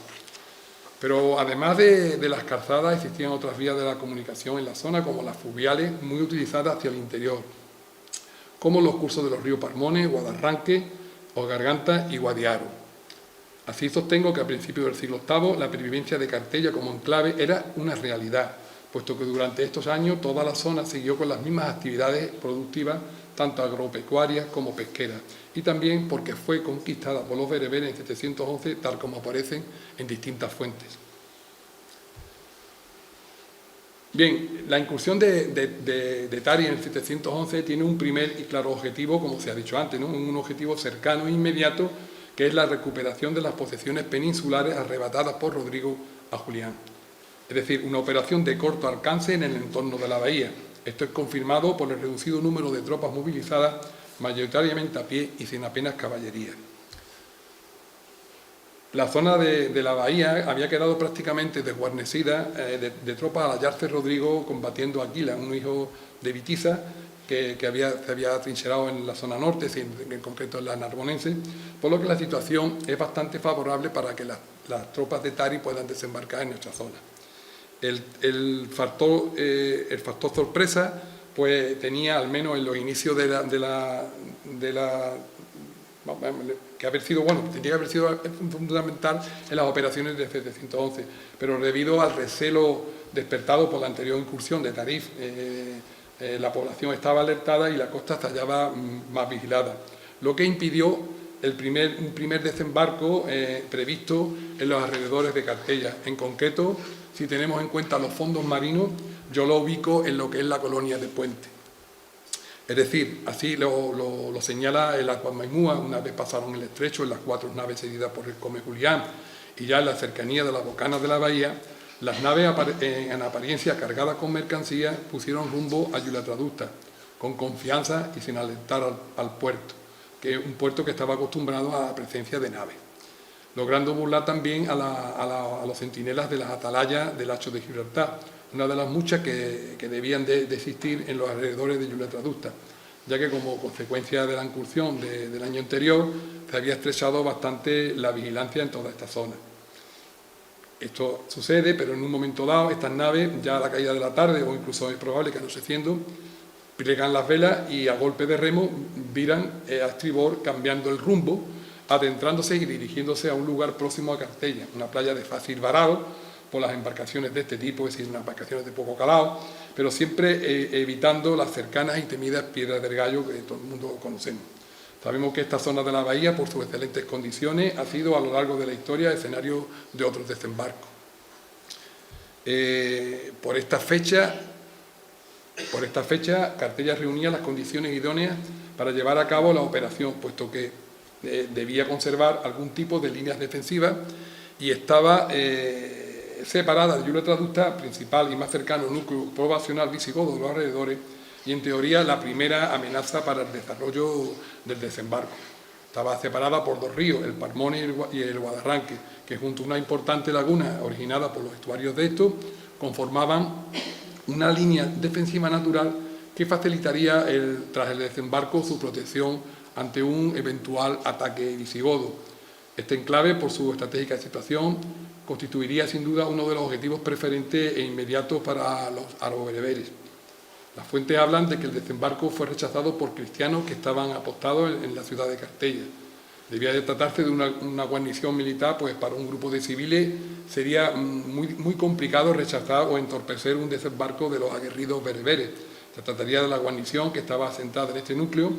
Pero además de las calzadas existían otras vías de la comunicación en la zona, como las fluviales, muy utilizadas hacia el interior, como los cursos de los ríos Parmones, Guadarranque, o Garganta y Guadiaro. Así sostengo que a principios del siglo VIII la pervivencia de Cartella como enclave era una realidad, puesto que durante estos años toda la zona siguió con las mismas actividades productivas, tanto agropecuarias como pesqueras, y también porque fue conquistada por los bereberes en 711, tal como aparecen en distintas fuentes. Bien, la incursión de Tari en el 711 tiene un primer y claro objetivo, como se ha dicho antes, ¿no? Un objetivo cercano e inmediato, que es la recuperación de las posesiones peninsulares arrebatadas por Rodrigo a Julián. Es decir, una operación de corto alcance en el entorno de la bahía. Esto es confirmado por el reducido número de tropas movilizadas, mayoritariamente a pie y sin apenas caballería. La zona de la bahía había quedado prácticamente desguarnecida de tropas al hallarse Rodrigo combatiendo a Aquila, un hijo de Vitiza, que se había trincherado en la zona norte, en concreto en la Narbonense, por lo que la situación es bastante favorable para que las tropas de Tari puedan desembarcar en nuestra zona. El factor sorpresa pues tenía, al menos en los inicios que haber sido, tendría que haber sido fundamental en las operaciones de 711, pero debido al recelo despertado por la anterior incursión de Tarif, la población estaba alertada y la costa se hallaba más vigilada, lo que impidió un primer desembarco previsto en los alrededores de Cartella. En concreto, si tenemos en cuenta los fondos marinos, yo lo ubico en lo que es la colonia de Puente. Es decir, así lo señala el Aquamaimúa, una vez pasaron el estrecho en las 4 naves seguidas por el Come Julián y ya en la cercanía de las bocanas de la bahía, las naves en apariencia cargadas con mercancías pusieron rumbo a Yulatraducta, con confianza y sin alentar al puerto, que es un puerto que estaba acostumbrado a la presencia de naves, logrando burlar también a los centinelas de las atalayas del Hacho de Gibraltar, una de las muchas que debían de existir en los alrededores de Yulatraducta, ya que como consecuencia de la incursión del año anterior se había estrechado bastante la vigilancia en toda esta zona. Esto sucede, pero en un momento dado estas naves, ya a la caída de la tarde, o incluso es probable que anocheciendo, pliegan las velas y a golpe de remo viran a estribor, cambiando el rumbo, adentrándose y dirigiéndose a un lugar próximo a Cartella, una playa de fácil varado por las embarcaciones de este tipo, es decir, unas embarcaciones de poco calado, pero siempre evitando las cercanas y temidas Piedras del Gallo que todo el mundo conocemos. Sabemos que esta zona de la bahía, por sus excelentes condiciones, ha sido a lo largo de la historia escenario de otros desembarcos. Por esta fecha, Cartella reunía las condiciones idóneas para llevar a cabo la operación, puesto que debía conservar algún tipo de líneas defensivas y estaba separada de Yulatraducta, principal y más cercano núcleo poblacional visigodo de los alrededores, y en teoría la primera amenaza para el desarrollo del desembarco. Estaba separada por 2 ríos, el Parmone y el Guadarranque, que junto a una importante laguna originada por los estuarios de estos, conformaban una línea defensiva natural que facilitaría tras el desembarco su protección ante un eventual ataque visigodo. Este enclave, por su estratégica situación, constituiría sin duda uno de los objetivos preferentes e inmediatos para los árabo-bereberes. Las fuentes hablan de que el desembarco fue rechazado por cristianos que estaban apostados en la ciudad de Cartella. Debía de tratarse de una guarnición militar, pues para un grupo de civiles sería muy complicado rechazar o entorpecer un desembarco de los aguerridos bereberes. Se trataría de la guarnición que estaba asentada en este núcleo,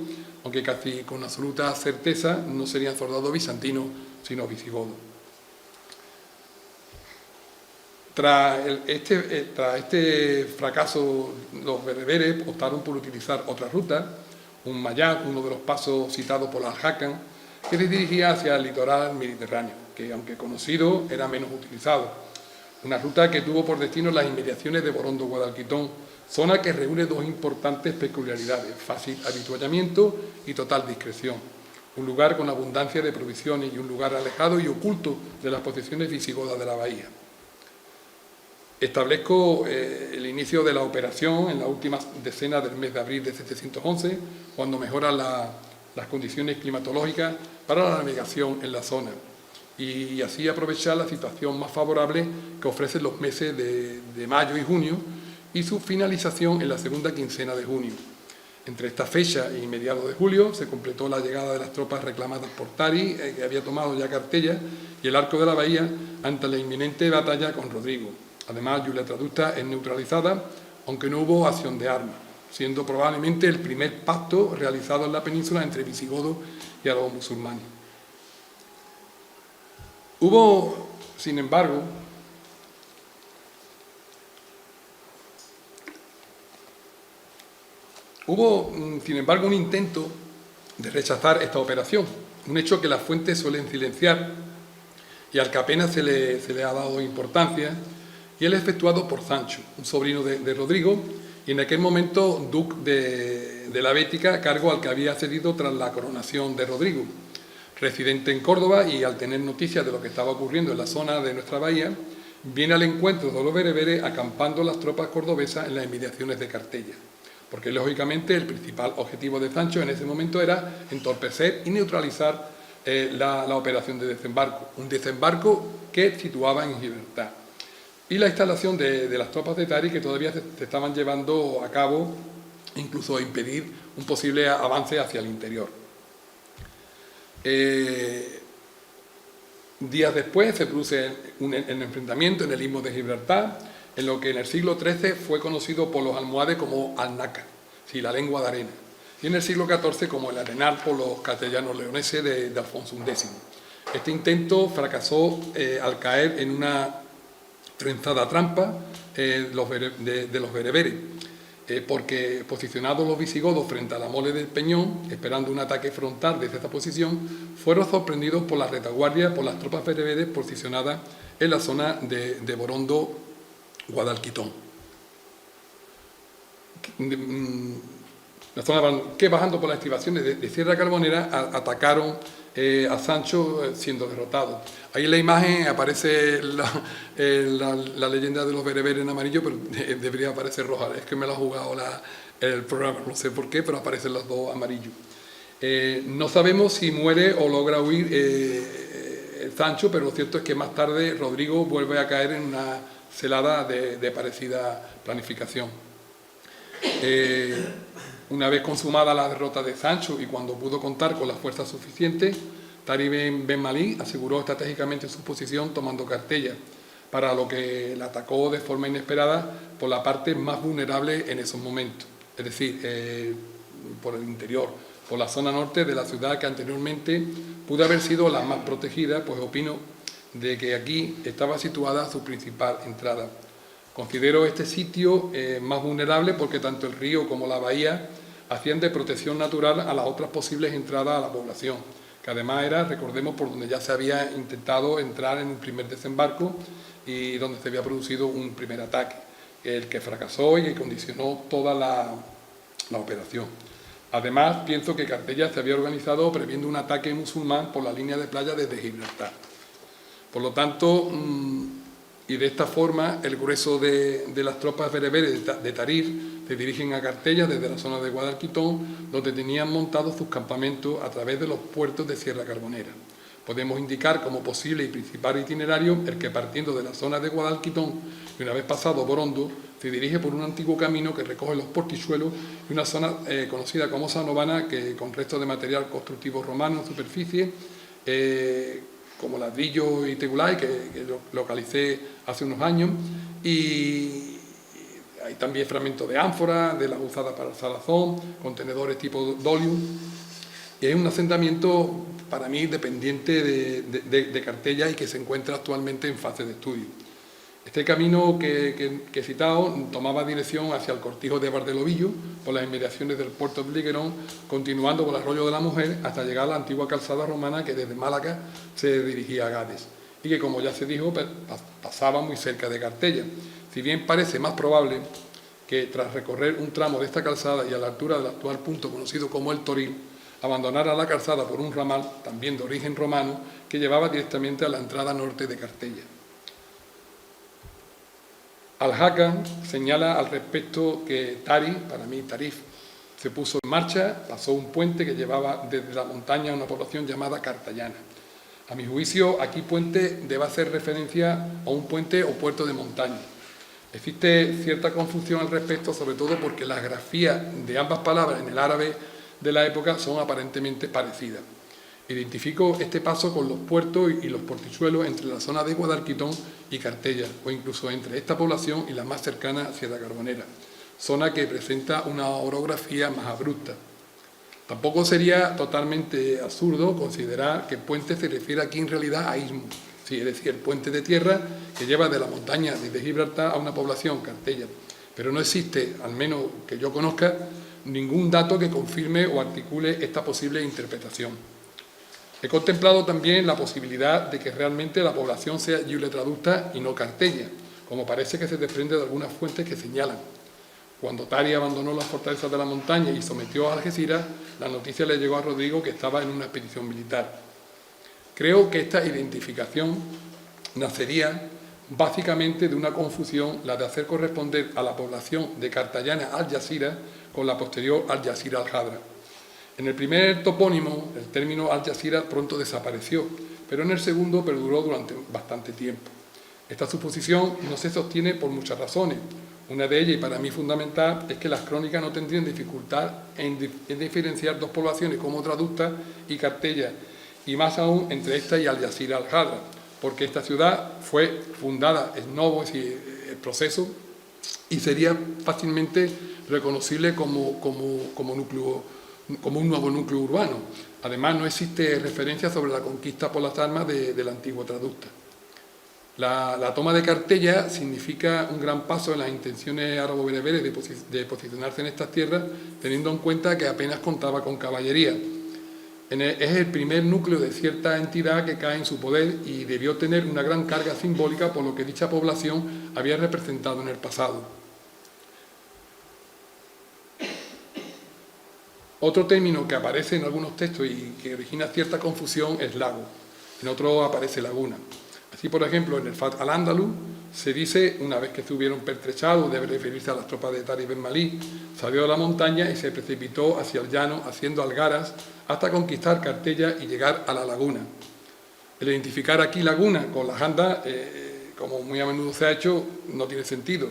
aunque casi con absoluta certeza no serían soldados bizantinos, sino visigodos. Tras este fracaso, los bereberes optaron por utilizar otra ruta, uno de los pasos citados por Al-Hakam, que se dirigía hacia el litoral mediterráneo, que aunque conocido, era menos utilizado. Una ruta que tuvo por destino las inmediaciones de Borondo-Guadalquitón, zona que reúne dos importantes peculiaridades: fácil habituallamiento y total discreción. Un lugar con abundancia de provisiones y un lugar alejado y oculto de las posiciones visigodas de la bahía. Establezco el inicio de la operación en la última decena del mes de abril de 711, cuando mejoran las condiciones climatológicas para la navegación en la zona, y así aprovechar la situación más favorable que ofrecen los meses de mayo y junio y su finalización en la segunda quincena de junio. Entre esta fecha y mediados de julio se completó la llegada de las tropas reclamadas por Tari, que había tomado ya Cartella y el arco de la bahía ante la inminente batalla con Rodrigo. Además, Julia Traducta es neutralizada, aunque no hubo acción de armas, siendo probablemente el primer pacto realizado en la península entre visigodos y árabes musulmanes. Hubo, sin embargo, un intento de rechazar esta operación, un hecho que las fuentes suelen silenciar y al que apenas se le ha dado importancia, y el efectuado por Sancho, un sobrino de Rodrigo, y en aquel momento duque de la Bética, cargo al que había accedido tras la coronación de Rodrigo. Residente en Córdoba, y al tener noticias de lo que estaba ocurriendo en la zona de nuestra bahía, viene al encuentro de los bereberes acampando las tropas cordobesas en las inmediaciones de Cartella, porque lógicamente el principal objetivo de Sancho en ese momento era entorpecer y neutralizar la operación de desembarco, un desembarco que situaba en Gibraltar, y la instalación de las tropas de Tari, que todavía se estaban llevando a cabo, incluso impedir un posible avance hacia el interior. Días después se produce el enfrentamiento en el istmo de Gibraltar, en lo que en el siglo XIII fue conocido por los almohades como Al-Nácar, sí, la lengua de arena, y en el siglo XIV como el Arenal por los castellanos leoneses de Alfonso X. Este intento fracasó al caer en una trenzada trampa de los bereberes, porque posicionados los visigodos frente a la mole del Peñón, esperando un ataque frontal desde esta posición, fueron sorprendidos por la retaguardia por las tropas bereberes posicionadas en la zona de Borondo-Guadalquitón. La zona que, bajando por las estribaciones de Sierra Carbonera, atacaron a Sancho, siendo derrotado. Ahí en la imagen aparece la leyenda de los bereberes en amarillo, pero debería aparecer roja. Es que me lo ha jugado el programa, no sé por qué, pero aparecen los dos amarillos. No sabemos si muere o logra huir Sancho, pero lo cierto es que más tarde Rodrigo vuelve a caer en una celada de parecida planificación. Una vez consumada la derrota de Sancho y cuando pudo contar con las fuerzas suficientes, Tari Ben Malí aseguró estratégicamente su posición tomando Cartella, para lo que la atacó de forma inesperada por la parte más vulnerable en esos momentos, es decir, por el interior, por la zona norte de la ciudad, que anteriormente pudo haber sido la más protegida, pues opino de que aquí estaba situada su principal entrada. Considero este sitio más vulnerable porque tanto el río como la bahía hacían de protección natural a las otras posibles entradas a la población, que además era, recordemos, por donde ya se había intentado entrar en un primer desembarco y donde se había producido un primer ataque, el que fracasó y que condicionó toda la operación. Además, pienso que Cartella se había organizado previendo un ataque musulmán por la línea de playa desde Gibraltar. Por lo tanto, y de esta forma, el grueso de las tropas bereberes de Tarir se dirigen a Cartella desde la zona de Guadalquitón, donde tenían montados sus campamentos a través de los puertos de Sierra Carbonera. Podemos indicar como posible y principal itinerario el que, partiendo de la zona de Guadalquitón y una vez pasado Borondo, se dirige por un antiguo camino que recoge los portichuelos y una zona conocida como Sanovana, que con restos de material constructivo romano en superficie, como ladrillo y tegulay, que localicé hace unos años, y hay también fragmentos de ánfora, de las usadas para el salazón, contenedores tipo dolium, y es un asentamiento para mí dependiente de Cartella y que se encuentra actualmente en fase de estudio. Este camino que he citado tomaba dirección hacia el cortijo de Valdelovillo, por las inmediaciones del puerto de Liguerón, continuando por el arroyo de la Mujer hasta llegar a la antigua calzada romana que desde Málaga se dirigía a Gades y que, como ya se dijo, pasaba muy cerca de Cartella. Si bien parece más probable que tras recorrer un tramo de esta calzada y a la altura del actual punto conocido como el Toril, abandonara la calzada por un ramal, también de origen romano, que llevaba directamente a la entrada norte de Cartella. Al-Hakam señala al respecto que para mí Tarif, se puso en marcha, pasó un puente que llevaba desde la montaña a una población llamada Cartallana. A mi juicio, aquí puente debe hacer referencia a un puente o puerto de montaña. Existe cierta confusión al respecto, sobre todo porque las grafías de ambas palabras en el árabe de la época son aparentemente parecidas. Identifico este paso con los puertos y los portichuelos entre la zona de Guadalquitón y Cartella, o incluso entre esta población y la más cercana, Sierra Carbonera, zona que presenta una orografía más abrupta. Tampoco sería totalmente absurdo considerar que puente se refiere aquí en realidad a istmo, sí, es decir, el puente de tierra que lleva de la montaña de Gibraltar a una población, Cartella, pero no existe, al menos que yo conozca, ningún dato que confirme o articule esta posible interpretación. He contemplado también la posibilidad de que realmente la población sea Giuletraducta y no Cartella, como parece que se desprende de algunas fuentes que señalan. Cuando Tari abandonó las fortalezas de la montaña y sometió a Algeciras, la noticia le llegó a Rodrigo que estaba en una expedición militar. Creo que esta identificación nacería básicamente de una confusión, la de hacer corresponder a la población de Cartallana Algeciras con la posterior Algeciras Al-Hadra. En el primer topónimo, el término Algeciras pronto desapareció, pero en el segundo perduró durante bastante tiempo. Esta suposición no se sostiene por muchas razones. Una de ellas, y para mí fundamental, es que las crónicas no tendrían dificultad en diferenciar dos poblaciones como Traducta y Cartella, y más aún entre esta y Algeciras Al-Hadra, porque esta ciudad fue fundada en novo, es decir, el proceso, y sería fácilmente reconocible como un nuevo núcleo urbano. Además, no existe referencia sobre la conquista por las armas del antiguo Traducta. La toma de Cartella significa un gran paso en las intenciones árabo-bereberes de posicionarse en estas tierras, teniendo en cuenta que apenas contaba con caballería. Es el primer núcleo de cierta entidad que cae en su poder y debió tener una gran carga simbólica por lo que dicha población había representado en el pasado. Otro término que aparece en algunos textos y que origina cierta confusión es lago, en otros aparece laguna. Así, por ejemplo, en el Fath al-Ándalus se dice, una vez que estuvieron pertrechado, debe referirse a las tropas de Tari Ben Malí, salió de la montaña y se precipitó hacia el llano, haciendo algaras, hasta conquistar Cartella y llegar a la laguna. El identificar aquí laguna con la janda, como muy a menudo se ha hecho, no tiene sentido,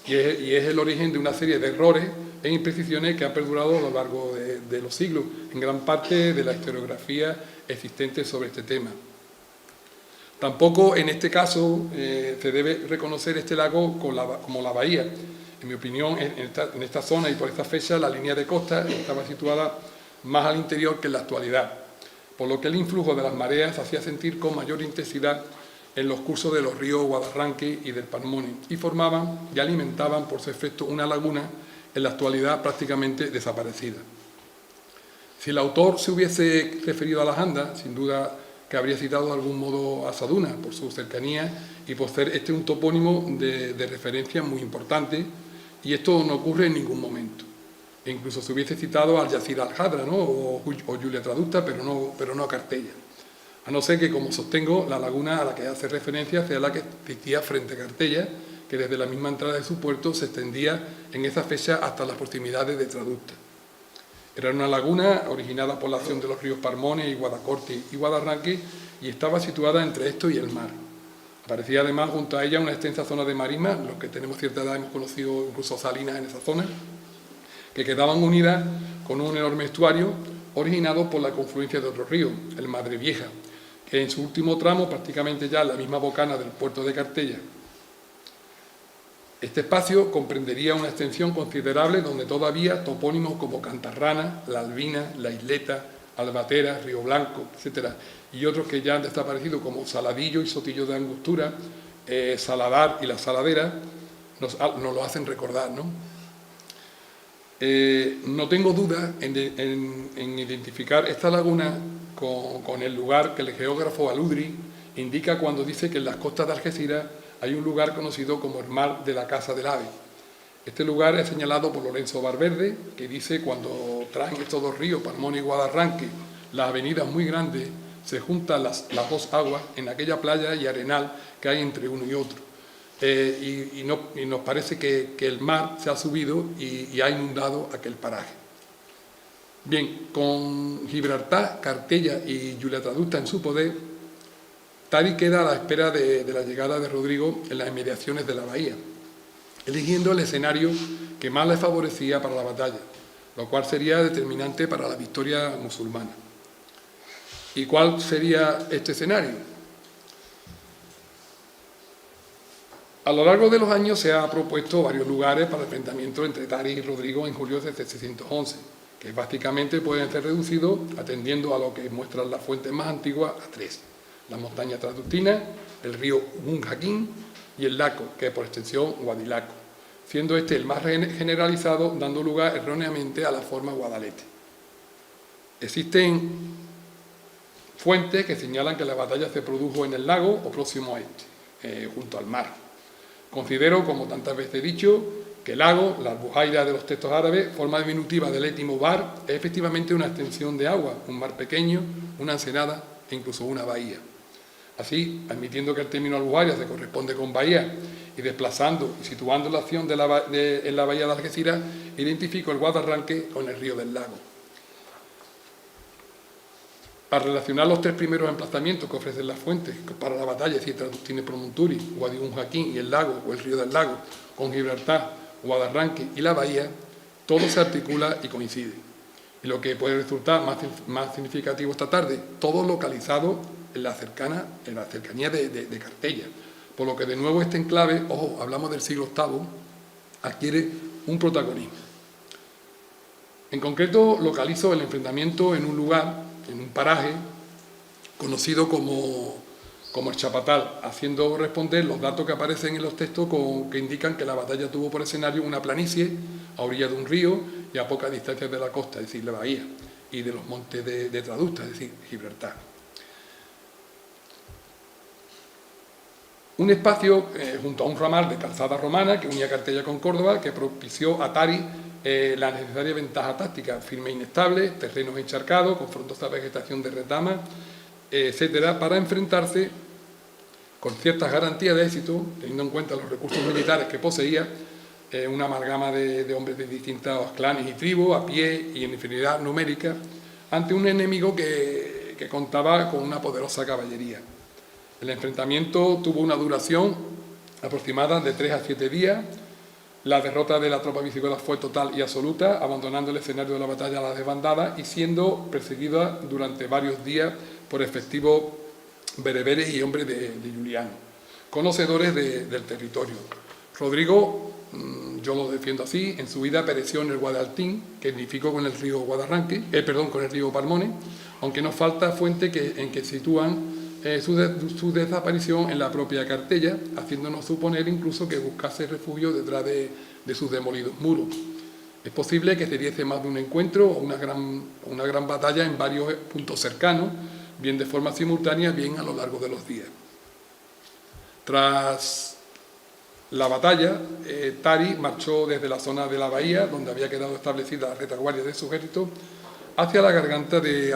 y es el origen de una serie de errores e imprecisiones que han perdurado a lo largo de los siglos, en gran parte de la historiografía existente sobre este tema. Tampoco en este caso se debe reconocer este lago como la bahía. En mi opinión, en esta zona y por esta fecha, la línea de costa estaba situada más al interior que en la actualidad, por lo que el influjo de las mareas se hacía sentir con mayor intensidad en los cursos de los ríos Guadarranque y del Palmone, y formaban y alimentaban por su efecto una laguna en la actualidad prácticamente desaparecida. Si el autor se hubiese referido a la janda, sin duda que habría citado de algún modo a Saduna por su cercanía y por ser este un topónimo de referencia muy importante, y esto no ocurre en ningún momento. E incluso se hubiese citado a Algeciras Al-Hadra, ¿no? o Giuletraducta, pero no a Cartella. A no ser que, como sostengo, la laguna a la que hace referencia sea la que existía frente a Cartella, que desde la misma entrada de su puerto se extendía en esa fecha hasta las proximidades de Traducta. Era una laguna originada por la acción de los ríos Parmone y Guadacorte y Guadarranque y estaba situada entre esto y el mar. Aparecía además junto a ella una extensa zona de marismas, los que tenemos cierta edad hemos conocido incluso salinas en esa zona, que quedaban unidas con un enorme estuario originado por la confluencia de otro río, el Madre Vieja, que en su último tramo, prácticamente ya en la misma bocana del puerto de Cartella. Este espacio comprendería una extensión considerable donde todavía topónimos como Cantarrana, La Albina, La Isleta, Albatera, Río Blanco, etc., y otros que ya han desaparecido como Saladillo y Sotillo de Angostura, Saladar y la Saladera nos lo hacen recordar, ¿no? No tengo duda en identificar esta laguna con el lugar que el geógrafo Aludri indica cuando dice que en las costas de Algeciras hay un lugar conocido como el Mar de la Casa del Ave. Este lugar es señalado por Lorenzo Valverde, que dice cuando traen estos dos ríos, Palmón y Guadarranque, las avenidas muy grandes, se juntan las dos aguas en aquella playa y arenal que hay entre uno y otro. Y nos parece que el mar se ha subido y ha inundado aquel paraje. Bien, con Gibraltar, Cartella y Giulia Traducta en su poder, Tari queda a la espera de la llegada de Rodrigo en las inmediaciones de la bahía, eligiendo el escenario que más le favorecía para la batalla, lo cual sería determinante para la victoria musulmana. ¿Y cuál sería este escenario? A lo largo de los años se ha propuesto varios lugares para el enfrentamiento entre Tari y Rodrigo en julio de 711, que básicamente pueden ser reducidos, atendiendo a lo que muestran las fuentes más antiguas, a tres: la montaña traductina, el río Unjaquín y el Laco, que es por extensión Guadilaco, siendo este el más generalizado, dando lugar erróneamente a la forma Guadalete. Existen fuentes que señalan que la batalla se produjo en el lago o próximo a este, junto al mar. Considero, como tantas veces he dicho, que el lago, la albujaira de los textos árabes, forma diminutiva del étimo bar, es efectivamente una extensión de agua, un mar pequeño, una ensenada e incluso una bahía. Así, admitiendo que el término albujaira se corresponde con bahía y desplazando y situando la acción en la bahía de Algeciras, identifico el Guadarranque con el río del lago. Para relacionar los tres primeros emplazamientos que ofrecen las fuentes para la batalla, es decir, Traductine Promontory, Guadi Unjaquín y el lago o el río del lago, con Gibraltar, Guadarranque y la bahía, todo se articula y coincide. Y lo que puede resultar más significativo esta tarde, todo localizado en la cercanía de Cartella, por lo que de nuevo este enclave, ojo, hablamos del siglo VIII, adquiere un protagonismo. En concreto, localizo el enfrentamiento en un lugar, en un paraje conocido como el Chapatal, haciendo responder los datos que aparecen en los textos que indican que la batalla tuvo por escenario una planicie a orilla de un río y a poca distancia de la costa, es decir, la bahía, y de los montes de Traducta, es decir, Gibraltar. Un espacio junto a un ramal de calzada romana que unía Cartella con Córdoba, que propició a Tari la necesaria ventaja táctica: firme e inestable, terrenos encharcados, con frondosa vegetación de retama, etcétera, para enfrentarse con ciertas garantías de éxito, teniendo en cuenta los recursos militares que poseía, una amalgama de hombres de distintos clanes y tribus, a pie y en infinidad numérica, ante un enemigo que contaba con una poderosa caballería. El enfrentamiento tuvo una duración aproximada de 3 a 7 días. La derrota de la tropa visigoda fue total y absoluta, abandonando el escenario de la batalla a la desbandada y siendo perseguida durante varios días por efectivos bereberes y hombres de Juliano, conocedores del territorio. Rodrigo, yo lo defiendo así, en su vida pereció en el Guadaltín, que edificó con el río Guadarranque, con el río Palmone, aunque nos falta fuente en que sitúan su desaparición en la propia Cartella, haciéndonos suponer incluso que buscase refugio detrás de sus demolidos muros. Es posible que se diese más de un encuentro o una gran batalla en varios puntos cercanos, bien de forma simultánea, bien a lo largo de los días. Tras la batalla, Tari marchó desde la zona de la bahía, donde había quedado establecida la retaguardia de su ejército, hacia la garganta de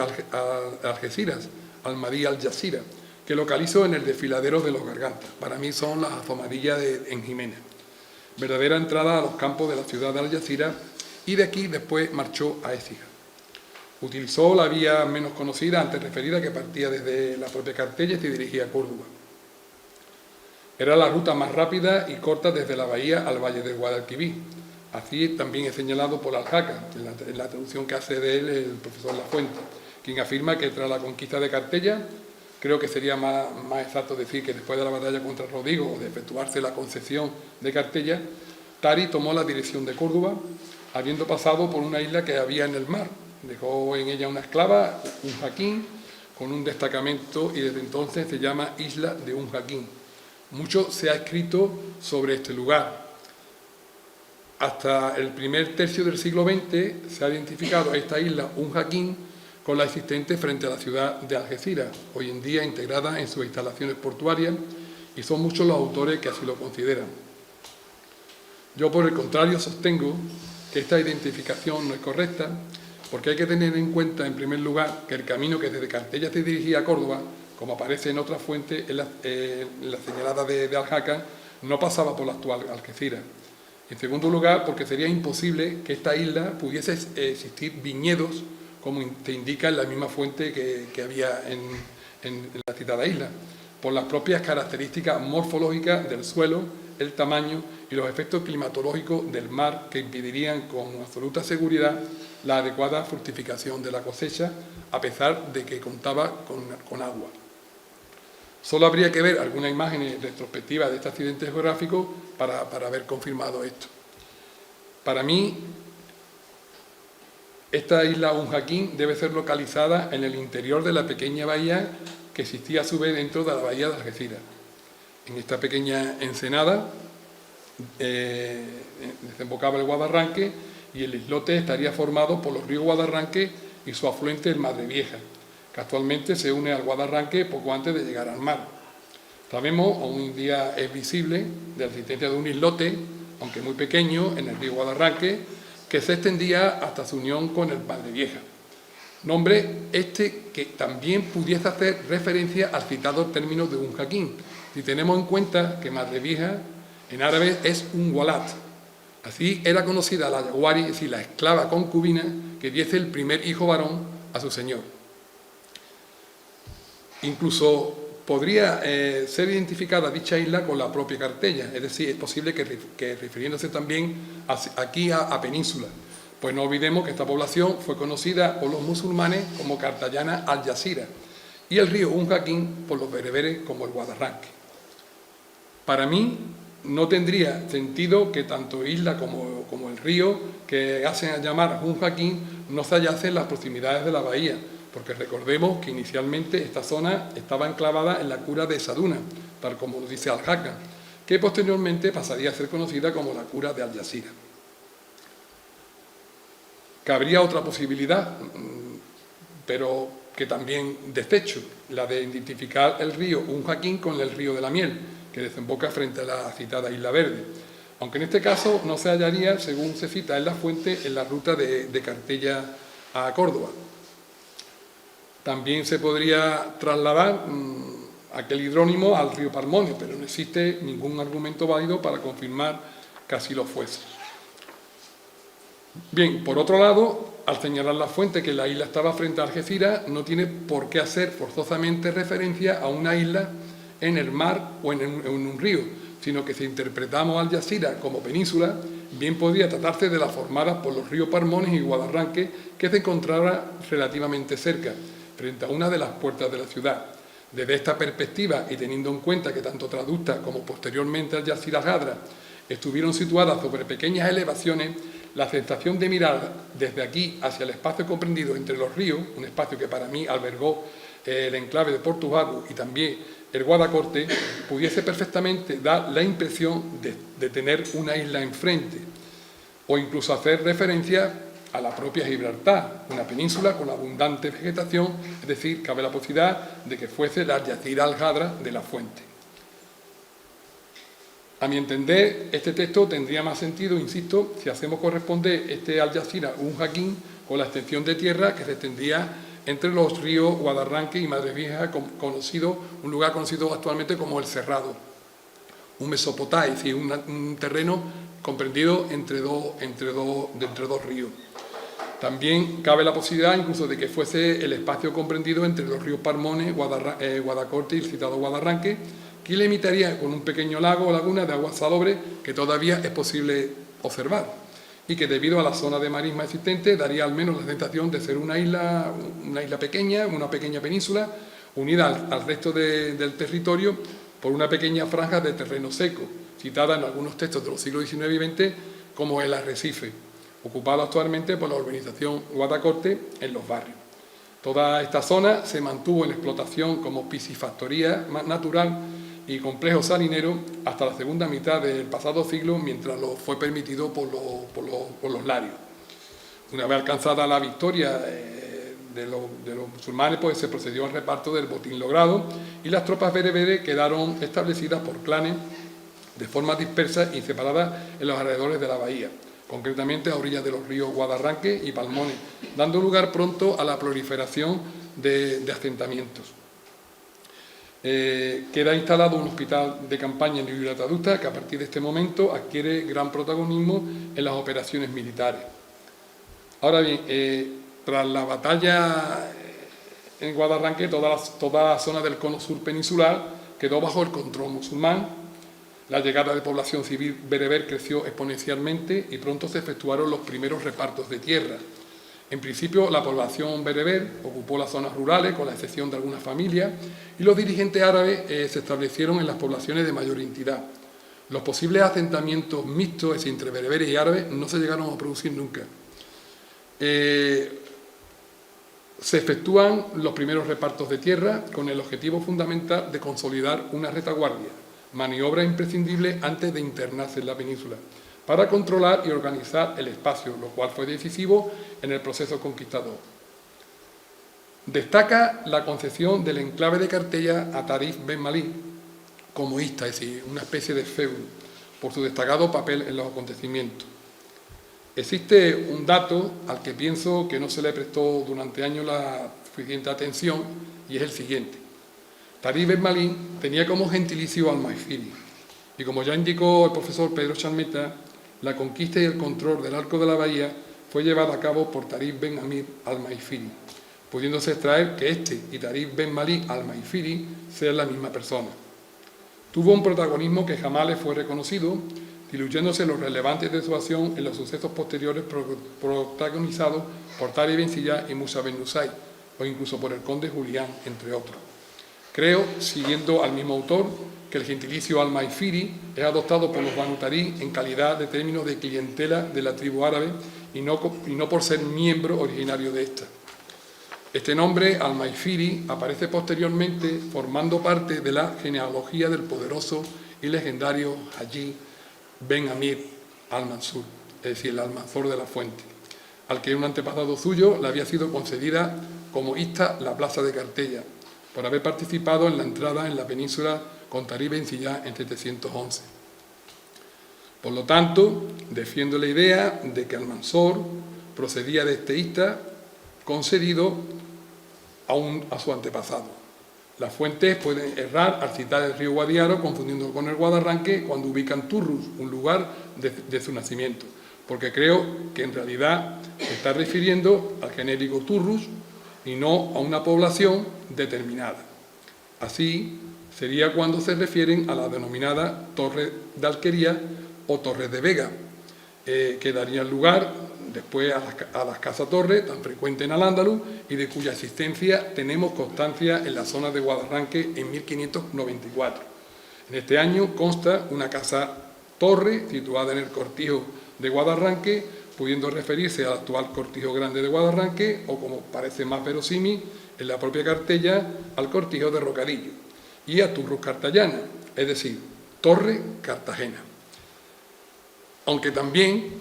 Algeciras, Almadí al-Yazira, que localizó en el desfiladero de los Gargantas. Para mí son las azomadillas en Jimena, verdadera entrada a los campos de la ciudad de Algeciras, y de aquí después marchó a Écija. Utilizó la vía menos conocida antes referida, que partía desde la propia Cartella y se dirigía a Córdoba. Era la ruta más rápida y corta desde la bahía al valle del Guadalquivir. Así también es señalado por Aljaca, en la traducción que hace de él el profesor Lafuente, quien afirma que tras la conquista de Cartella, creo que sería más exacto decir que después de la batalla contra Rodrigo o de efectuarse la concesión de Cartella, Tari tomó la dirección de Córdoba, habiendo pasado por una isla que había en el mar. Dejó en ella una esclava, Unjaquín, con un destacamento, y desde entonces se llama Isla de Unjaquín. Mucho se ha escrito sobre este lugar. Hasta el primer tercio del siglo XX se ha identificado a esta isla un jaquín con la existente frente a la ciudad de Algeciras, hoy en día integrada en sus instalaciones portuarias, y son muchos los autores que así lo consideran. Yo, por el contrario, sostengo que esta identificación no es correcta, porque hay que tener en cuenta, en primer lugar, que el camino que desde Cartella se dirigía a Córdoba, como aparece en otra fuente, en la señalada de Aljaca, no pasaba por la actual Algeciras. En segundo lugar, porque sería imposible que esta isla pudiese existir viñedos, como se indica en la misma fuente que había en la citada isla, por las propias características morfológicas del suelo, el tamaño y los efectos climatológicos del mar que impedirían con absoluta seguridad la adecuada fructificación de la cosecha, a pesar de que contaba con agua. Solo habría que ver algunas imágenes retrospectivas de este accidente geográfico para haber confirmado esto. Para mí, esta isla Unjaquín debe ser localizada en el interior de la pequeña bahía que existía a su vez dentro de la bahía de Algeciras. En esta pequeña ensenada desembocaba el Guadarranque y el islote estaría formado por los ríos Guadarranque y su afluente el Madrevieja, que actualmente se une al Guadarranque poco antes de llegar al mar. Sabemos, aún un día es visible, de la existencia de un islote, aunque muy pequeño, en el río Guadarranque, que se extendía hasta su unión con el Madrevieja. Nombre este que también pudiese hacer referencia al citado término de Unjaquín, si tenemos en cuenta que Madrevieja en árabe es un walat. Así era conocida la yaguari, es decir, la esclava concubina que diese el primer hijo varón a su señor. Incluso podría ser identificada dicha isla con la propia Cartella, es decir, es posible que refiriéndose también aquí a península, pues no olvidemos que esta población fue conocida por los musulmanes como Cartayana al-Yazira y el río Unjaquín por los bereberes como el Guadarranque. Para mí no tendría sentido que tanto isla como el río que hacen llamar Unjaquín no se hallase en las proximidades de la bahía, porque recordemos que inicialmente esta zona estaba enclavada en la cura de Saduna, tal como lo dice Aljaca, que posteriormente pasaría a ser conocida como la cura de Al-Yazira. Cabría otra posibilidad, pero que también desecho, la de identificar el río Unjaquín con el río de la Miel, que desemboca frente a la citada Isla Verde, aunque en este caso no se hallaría, según se cita en la fuente, en la ruta de Cartella a Córdoba. También se podría trasladar aquel hidrónimo al río Parmonio, pero no existe ningún argumento válido para confirmar que así lo fuese. Bien, por otro lado, al señalar la fuente que la isla estaba frente a Algeciras, no tiene por qué hacer forzosamente referencia a una isla en el mar o en un río, sino que si interpretamos Al-Yazira como península, bien podría tratarse de las formadas por los ríos Parmones y Guadarranque, que se encontrara relativamente cerca, frente a una de las puertas de la ciudad. Desde esta perspectiva, y teniendo en cuenta que tanto Traducta como posteriormente Al-Yazira Al-Hadra estuvieron situadas sobre pequeñas elevaciones, la sensación de mirar desde aquí hacia el espacio comprendido entre los ríos, un espacio que para mí albergó el enclave de Portugalete y también el Guadacorte, pudiese perfectamente dar la impresión de tener una isla enfrente, o incluso hacer referencia a la propia Gibraltar, una península con abundante vegetación, es decir, cabe la posibilidad de que fuese la Al-Yazira Al-Hadra de la fuente. A mi entender, este texto tendría más sentido, insisto, si hacemos corresponder este Al-Yazira Unjaquín con la extensión de tierra que se extendía entre los ríos Guadarranque y Madrevieja, un lugar conocido actualmente como El Cerrado, un Mesopotamia, es decir, un terreno comprendido entre dos ríos. También cabe la posibilidad incluso de que fuese el espacio comprendido entre los ríos Parmones, Guadacorte y el citado Guadarranque, que limitaría con un pequeño lago o laguna de agua salobre que todavía es posible observar y que debido a la zona de marisma existente daría al menos la sensación de ser una isla pequeña, una pequeña península unida al resto del territorio por una pequeña franja de terreno seco, citada en algunos textos de los siglos XIX y XX como el arrecife, ocupado actualmente por la urbanización Guadacorte en los barrios. Toda esta zona se mantuvo en explotación como piscifactoría natural y complejo salinero hasta la segunda mitad del pasado siglo, mientras lo fue permitido por los larios. Una vez alcanzada la victoria de los musulmanes, pues se procedió al reparto del botín logrado y las tropas bereberes quedaron establecidas por clanes de forma dispersa y separadas en los alrededores de la bahía, concretamente a orillas de los ríos Guadarranque y Palmones, dando lugar pronto a la proliferación de asentamientos. Queda instalado un hospital de campaña en Riuataduta, que a partir de este momento adquiere gran protagonismo en las operaciones militares. Ahora bien, tras la batalla en Guadarranque, toda la zona del cono sur peninsular quedó bajo el control musulmán. La llegada de población civil bereber creció exponencialmente y pronto se efectuaron los primeros repartos de tierra. En principio, la población bereber ocupó las zonas rurales, con la excepción de algunas familias, y los dirigentes árabes se establecieron en las poblaciones de mayor entidad. Los posibles asentamientos mixtos entre bereberes y árabes no se llegaron a producir nunca. Se efectúan los primeros repartos de tierra con el objetivo fundamental de consolidar una retaguardia, maniobra imprescindible antes de internarse en la península, para controlar y organizar el espacio, lo cual fue decisivo en el proceso conquistador. Destaca la concesión del enclave de Cartella a Tarif Ben Malí como ista, es decir, una especie de feudo, por su destacado papel en los acontecimientos. Existe un dato al que pienso que no se le prestó durante años la suficiente atención, y es el siguiente. Tarif Ben Malí tenía como gentilicio al-Maifiri, y como ya indicó el profesor Pedro Chalmeta, la conquista y el control del arco de la bahía fue llevada a cabo por Tarif Ben Amir al-Maifiri, pudiéndose extraer que este y Tarif Ben Malí al-Maifiri sean la misma persona. Tuvo un protagonismo que jamás le fue reconocido, diluyéndose los relevantes de su acción en los sucesos posteriores protagonizados por Tarif Ben Ziyad y Musa Ben Nusayr, o incluso por el conde Julián, entre otros. Creo, siguiendo al mismo autor, que el gentilicio al-Maifiri es adoptado por los Banu Tarí en calidad de término de clientela de la tribu árabe y no por ser miembro originario de esta. Este nombre, al-Maifiri, aparece posteriormente formando parte de la genealogía del poderoso y legendario Hajji Ben Amir al-Mansur, es decir, el Almanzor de la Fuente, al que un antepasado suyo le había sido concedida como ista la plaza de Cartella, por haber participado en la entrada en la península con Tarif Ben Ziyad en 711. Por lo tanto, defiendo la idea de que Almanzor procedía de este ista concedido a su antepasado. Las fuentes pueden errar al citar el río Guadiaro, confundiendo con el Guadarranque, cuando ubican Turrus, un lugar de su nacimiento, porque creo que en realidad se está refiriendo al genérico Turrus y no a una población determinada. Así sería cuando se refieren a la denominada Torre de Alquería o Torres de Vega, que darían lugar después a las casas-torres tan frecuentes en Al-Ándalus y de cuya existencia tenemos constancia en la zona de Guadarranque en 1594. En este año consta una casa-torre situada en el cortijo de Guadarranque, pudiendo referirse al actual cortijo grande de Guadarranque o, como parece más verosímil, en la propia Cartella, al cortijo de Rocadillo y a Turrus Cartayana, es decir, Torre Cartagena. Aunque también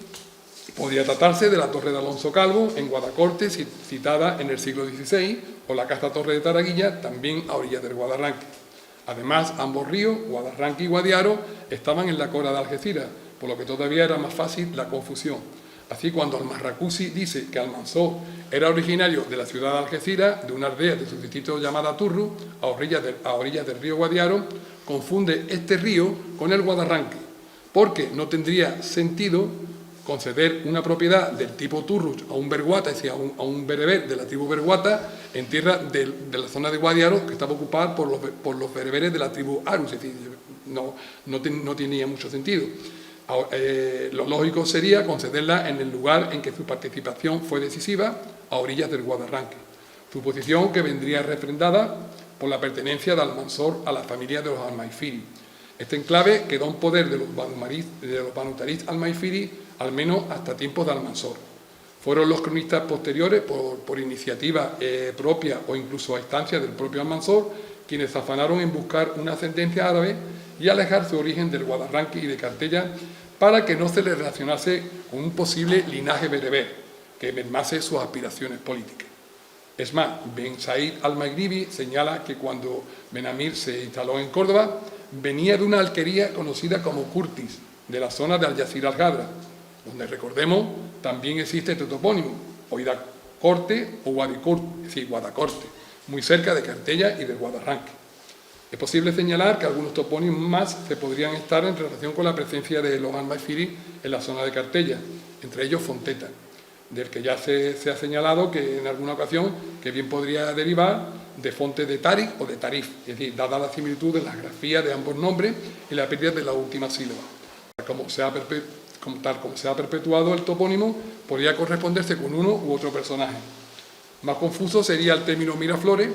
podría tratarse de la Torre de Alonso Calvo en Guadacorte, citada en el siglo XVI, o la casa-torre de Taraguilla, también a orillas del Guadarranque. Además, ambos ríos, Guadarranque y Guadiaro, estaban en la cora de Algeciras, por lo que todavía era más fácil la confusión. Así, cuando Al-Marracusi dice que Almanzor era originario de la ciudad de Algeciras, de una aldea de su distrito llamada Turrus, a orillas del río Guadiaro, confunde este río con el Guadarranque, porque no tendría sentido conceder una propiedad del tipo Turrus a un berguata, es decir, a un bereber de la tribu berguata, en tierra de la zona de Guadiaro, que estaba ocupada por los bereberes de la tribu Arus, es decir, no tenía mucho sentido. Lo lógico sería concederla en el lugar en que su participación fue decisiva, a orillas del Guadarranque, suposición que vendría refrendada por la pertenencia de Almanzor a la familia de los al-Maifiri. Este enclave quedó en poder de los Banu Tarí al-Maifiri al menos hasta tiempos de Almanzor. Fueron los cronistas posteriores, por iniciativa propia o incluso a instancia del propio Almanzor, quienes se afanaron en buscar una ascendencia árabe y alejar su origen del Guadarranque y de Cartella para que no se le relacionase con un posible linaje bereber que mermase sus aspiraciones políticas. Es más, Ben Said al-Maghribi señala que cuando Benamir se instaló en Córdoba, venía de una alquería conocida como Curtis, de la zona de Algeciras al-Ghadra, donde, recordemos, también existe este topónimo, Oidacorte o Guadacorte, muy cerca de Cartella y del Guadarranque. Es posible señalar que algunos topónimos más se podrían estar en relación con la presencia de los almaifiri en la zona de Cartella, entre ellos Fonteta, del que ya se ha señalado que en alguna ocasión que bien podría derivar de Fonte de Tarif o de Tarif, es decir, dada la similitud de la grafía de ambos nombres y la pérdida de la última sílaba. Tal como se ha perpetuado el topónimo, podría corresponderse con uno u otro personaje. Más confuso sería el término Miraflores,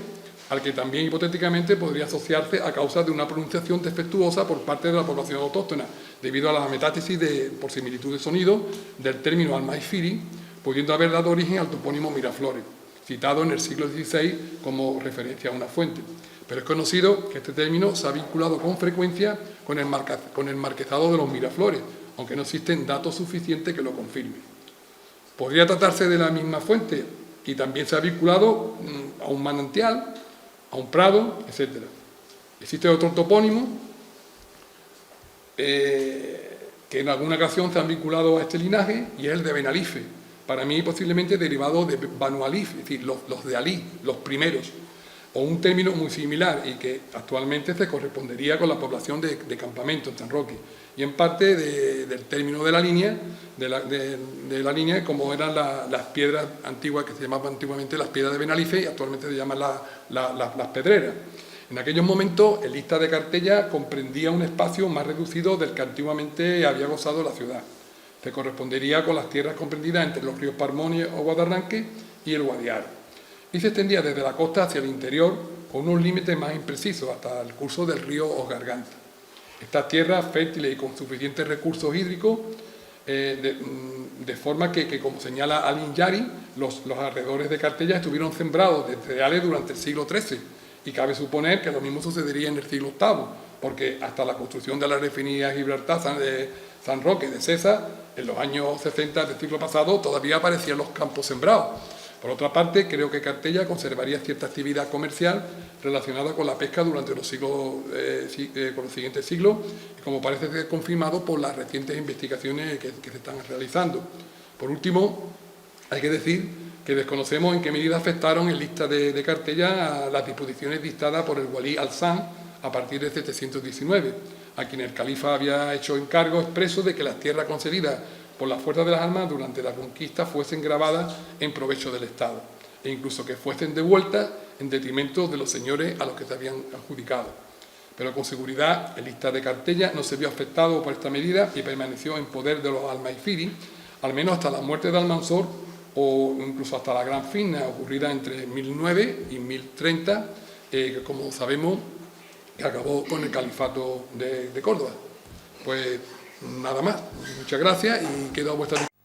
al que también hipotéticamente podría asociarse a causa de una pronunciación defectuosa por parte de la población autóctona, debido a la metátesis por similitud de sonido del término almaifiri, pudiendo haber dado origen al topónimo Miraflores, citado en el siglo XVI como referencia a una fuente. Pero es conocido que este término se ha vinculado con frecuencia con el marquesado de los Miraflores, aunque no existen datos suficientes que lo confirmen. Podría tratarse de la misma fuente y también se ha vinculado a un manantial, a un prado, etc. Existe otro topónimo que en alguna ocasión se han vinculado a este linaje y es el de Benalife, para mí posiblemente derivado de Banu Alif, es decir, los de Ali, los primeros, o un término muy similar y que actualmente se correspondería con la población de Campamento en San Roque, y en parte del término de la línea, como eran las piedras antiguas que se llamaban antiguamente las piedras de Benalife y actualmente se llaman las pedreras. En aquellos momentos el Ista de Cartella comprendía un espacio más reducido del que antiguamente había gozado la ciudad. Se correspondería con las tierras comprendidas entre los ríos Parmonia o Guadarranque y el Guadiaro, y se extendía desde la costa hacia el interior con unos límites más imprecisos hasta el curso del río o Garganta. Estas tierras fértiles y con suficientes recursos hídricos, de forma que, como señala Alin Yari, los alrededores de Cartella estuvieron sembrados de cereales durante el siglo XIII, y cabe suponer que lo mismo sucedería en el siglo VIII, porque hasta la construcción de la refinería Gibraltar San Roque de César, en los años 60 del siglo pasado, todavía aparecían los campos sembrados. Por otra parte, creo que Cartella conservaría cierta actividad comercial relacionada con la pesca durante los siguientes siglos, como parece ser confirmado por las recientes investigaciones que se están realizando. Por último, hay que decir que desconocemos en qué medida afectaron el Ista de Cartella a las disposiciones dictadas por el walí al-San a partir de 719, a quien el califa había hecho encargo expreso de que las tierras concedidas por las fuerzas de las armas durante la conquista fuesen grabadas en provecho del Estado, e incluso que fuesen devueltas en detrimento de los señores a los que se habían adjudicado. Pero con seguridad el Ista de Cartella no se vio afectado por esta medida y permaneció en poder de los almaifiri, al menos hasta la muerte de Almanzor o incluso hasta la Gran Fitna, ocurrida entre 1009 y 1030, que como sabemos acabó con el califato de Córdoba. Pues nada más, muchas gracias y quedo a vuestra disposición.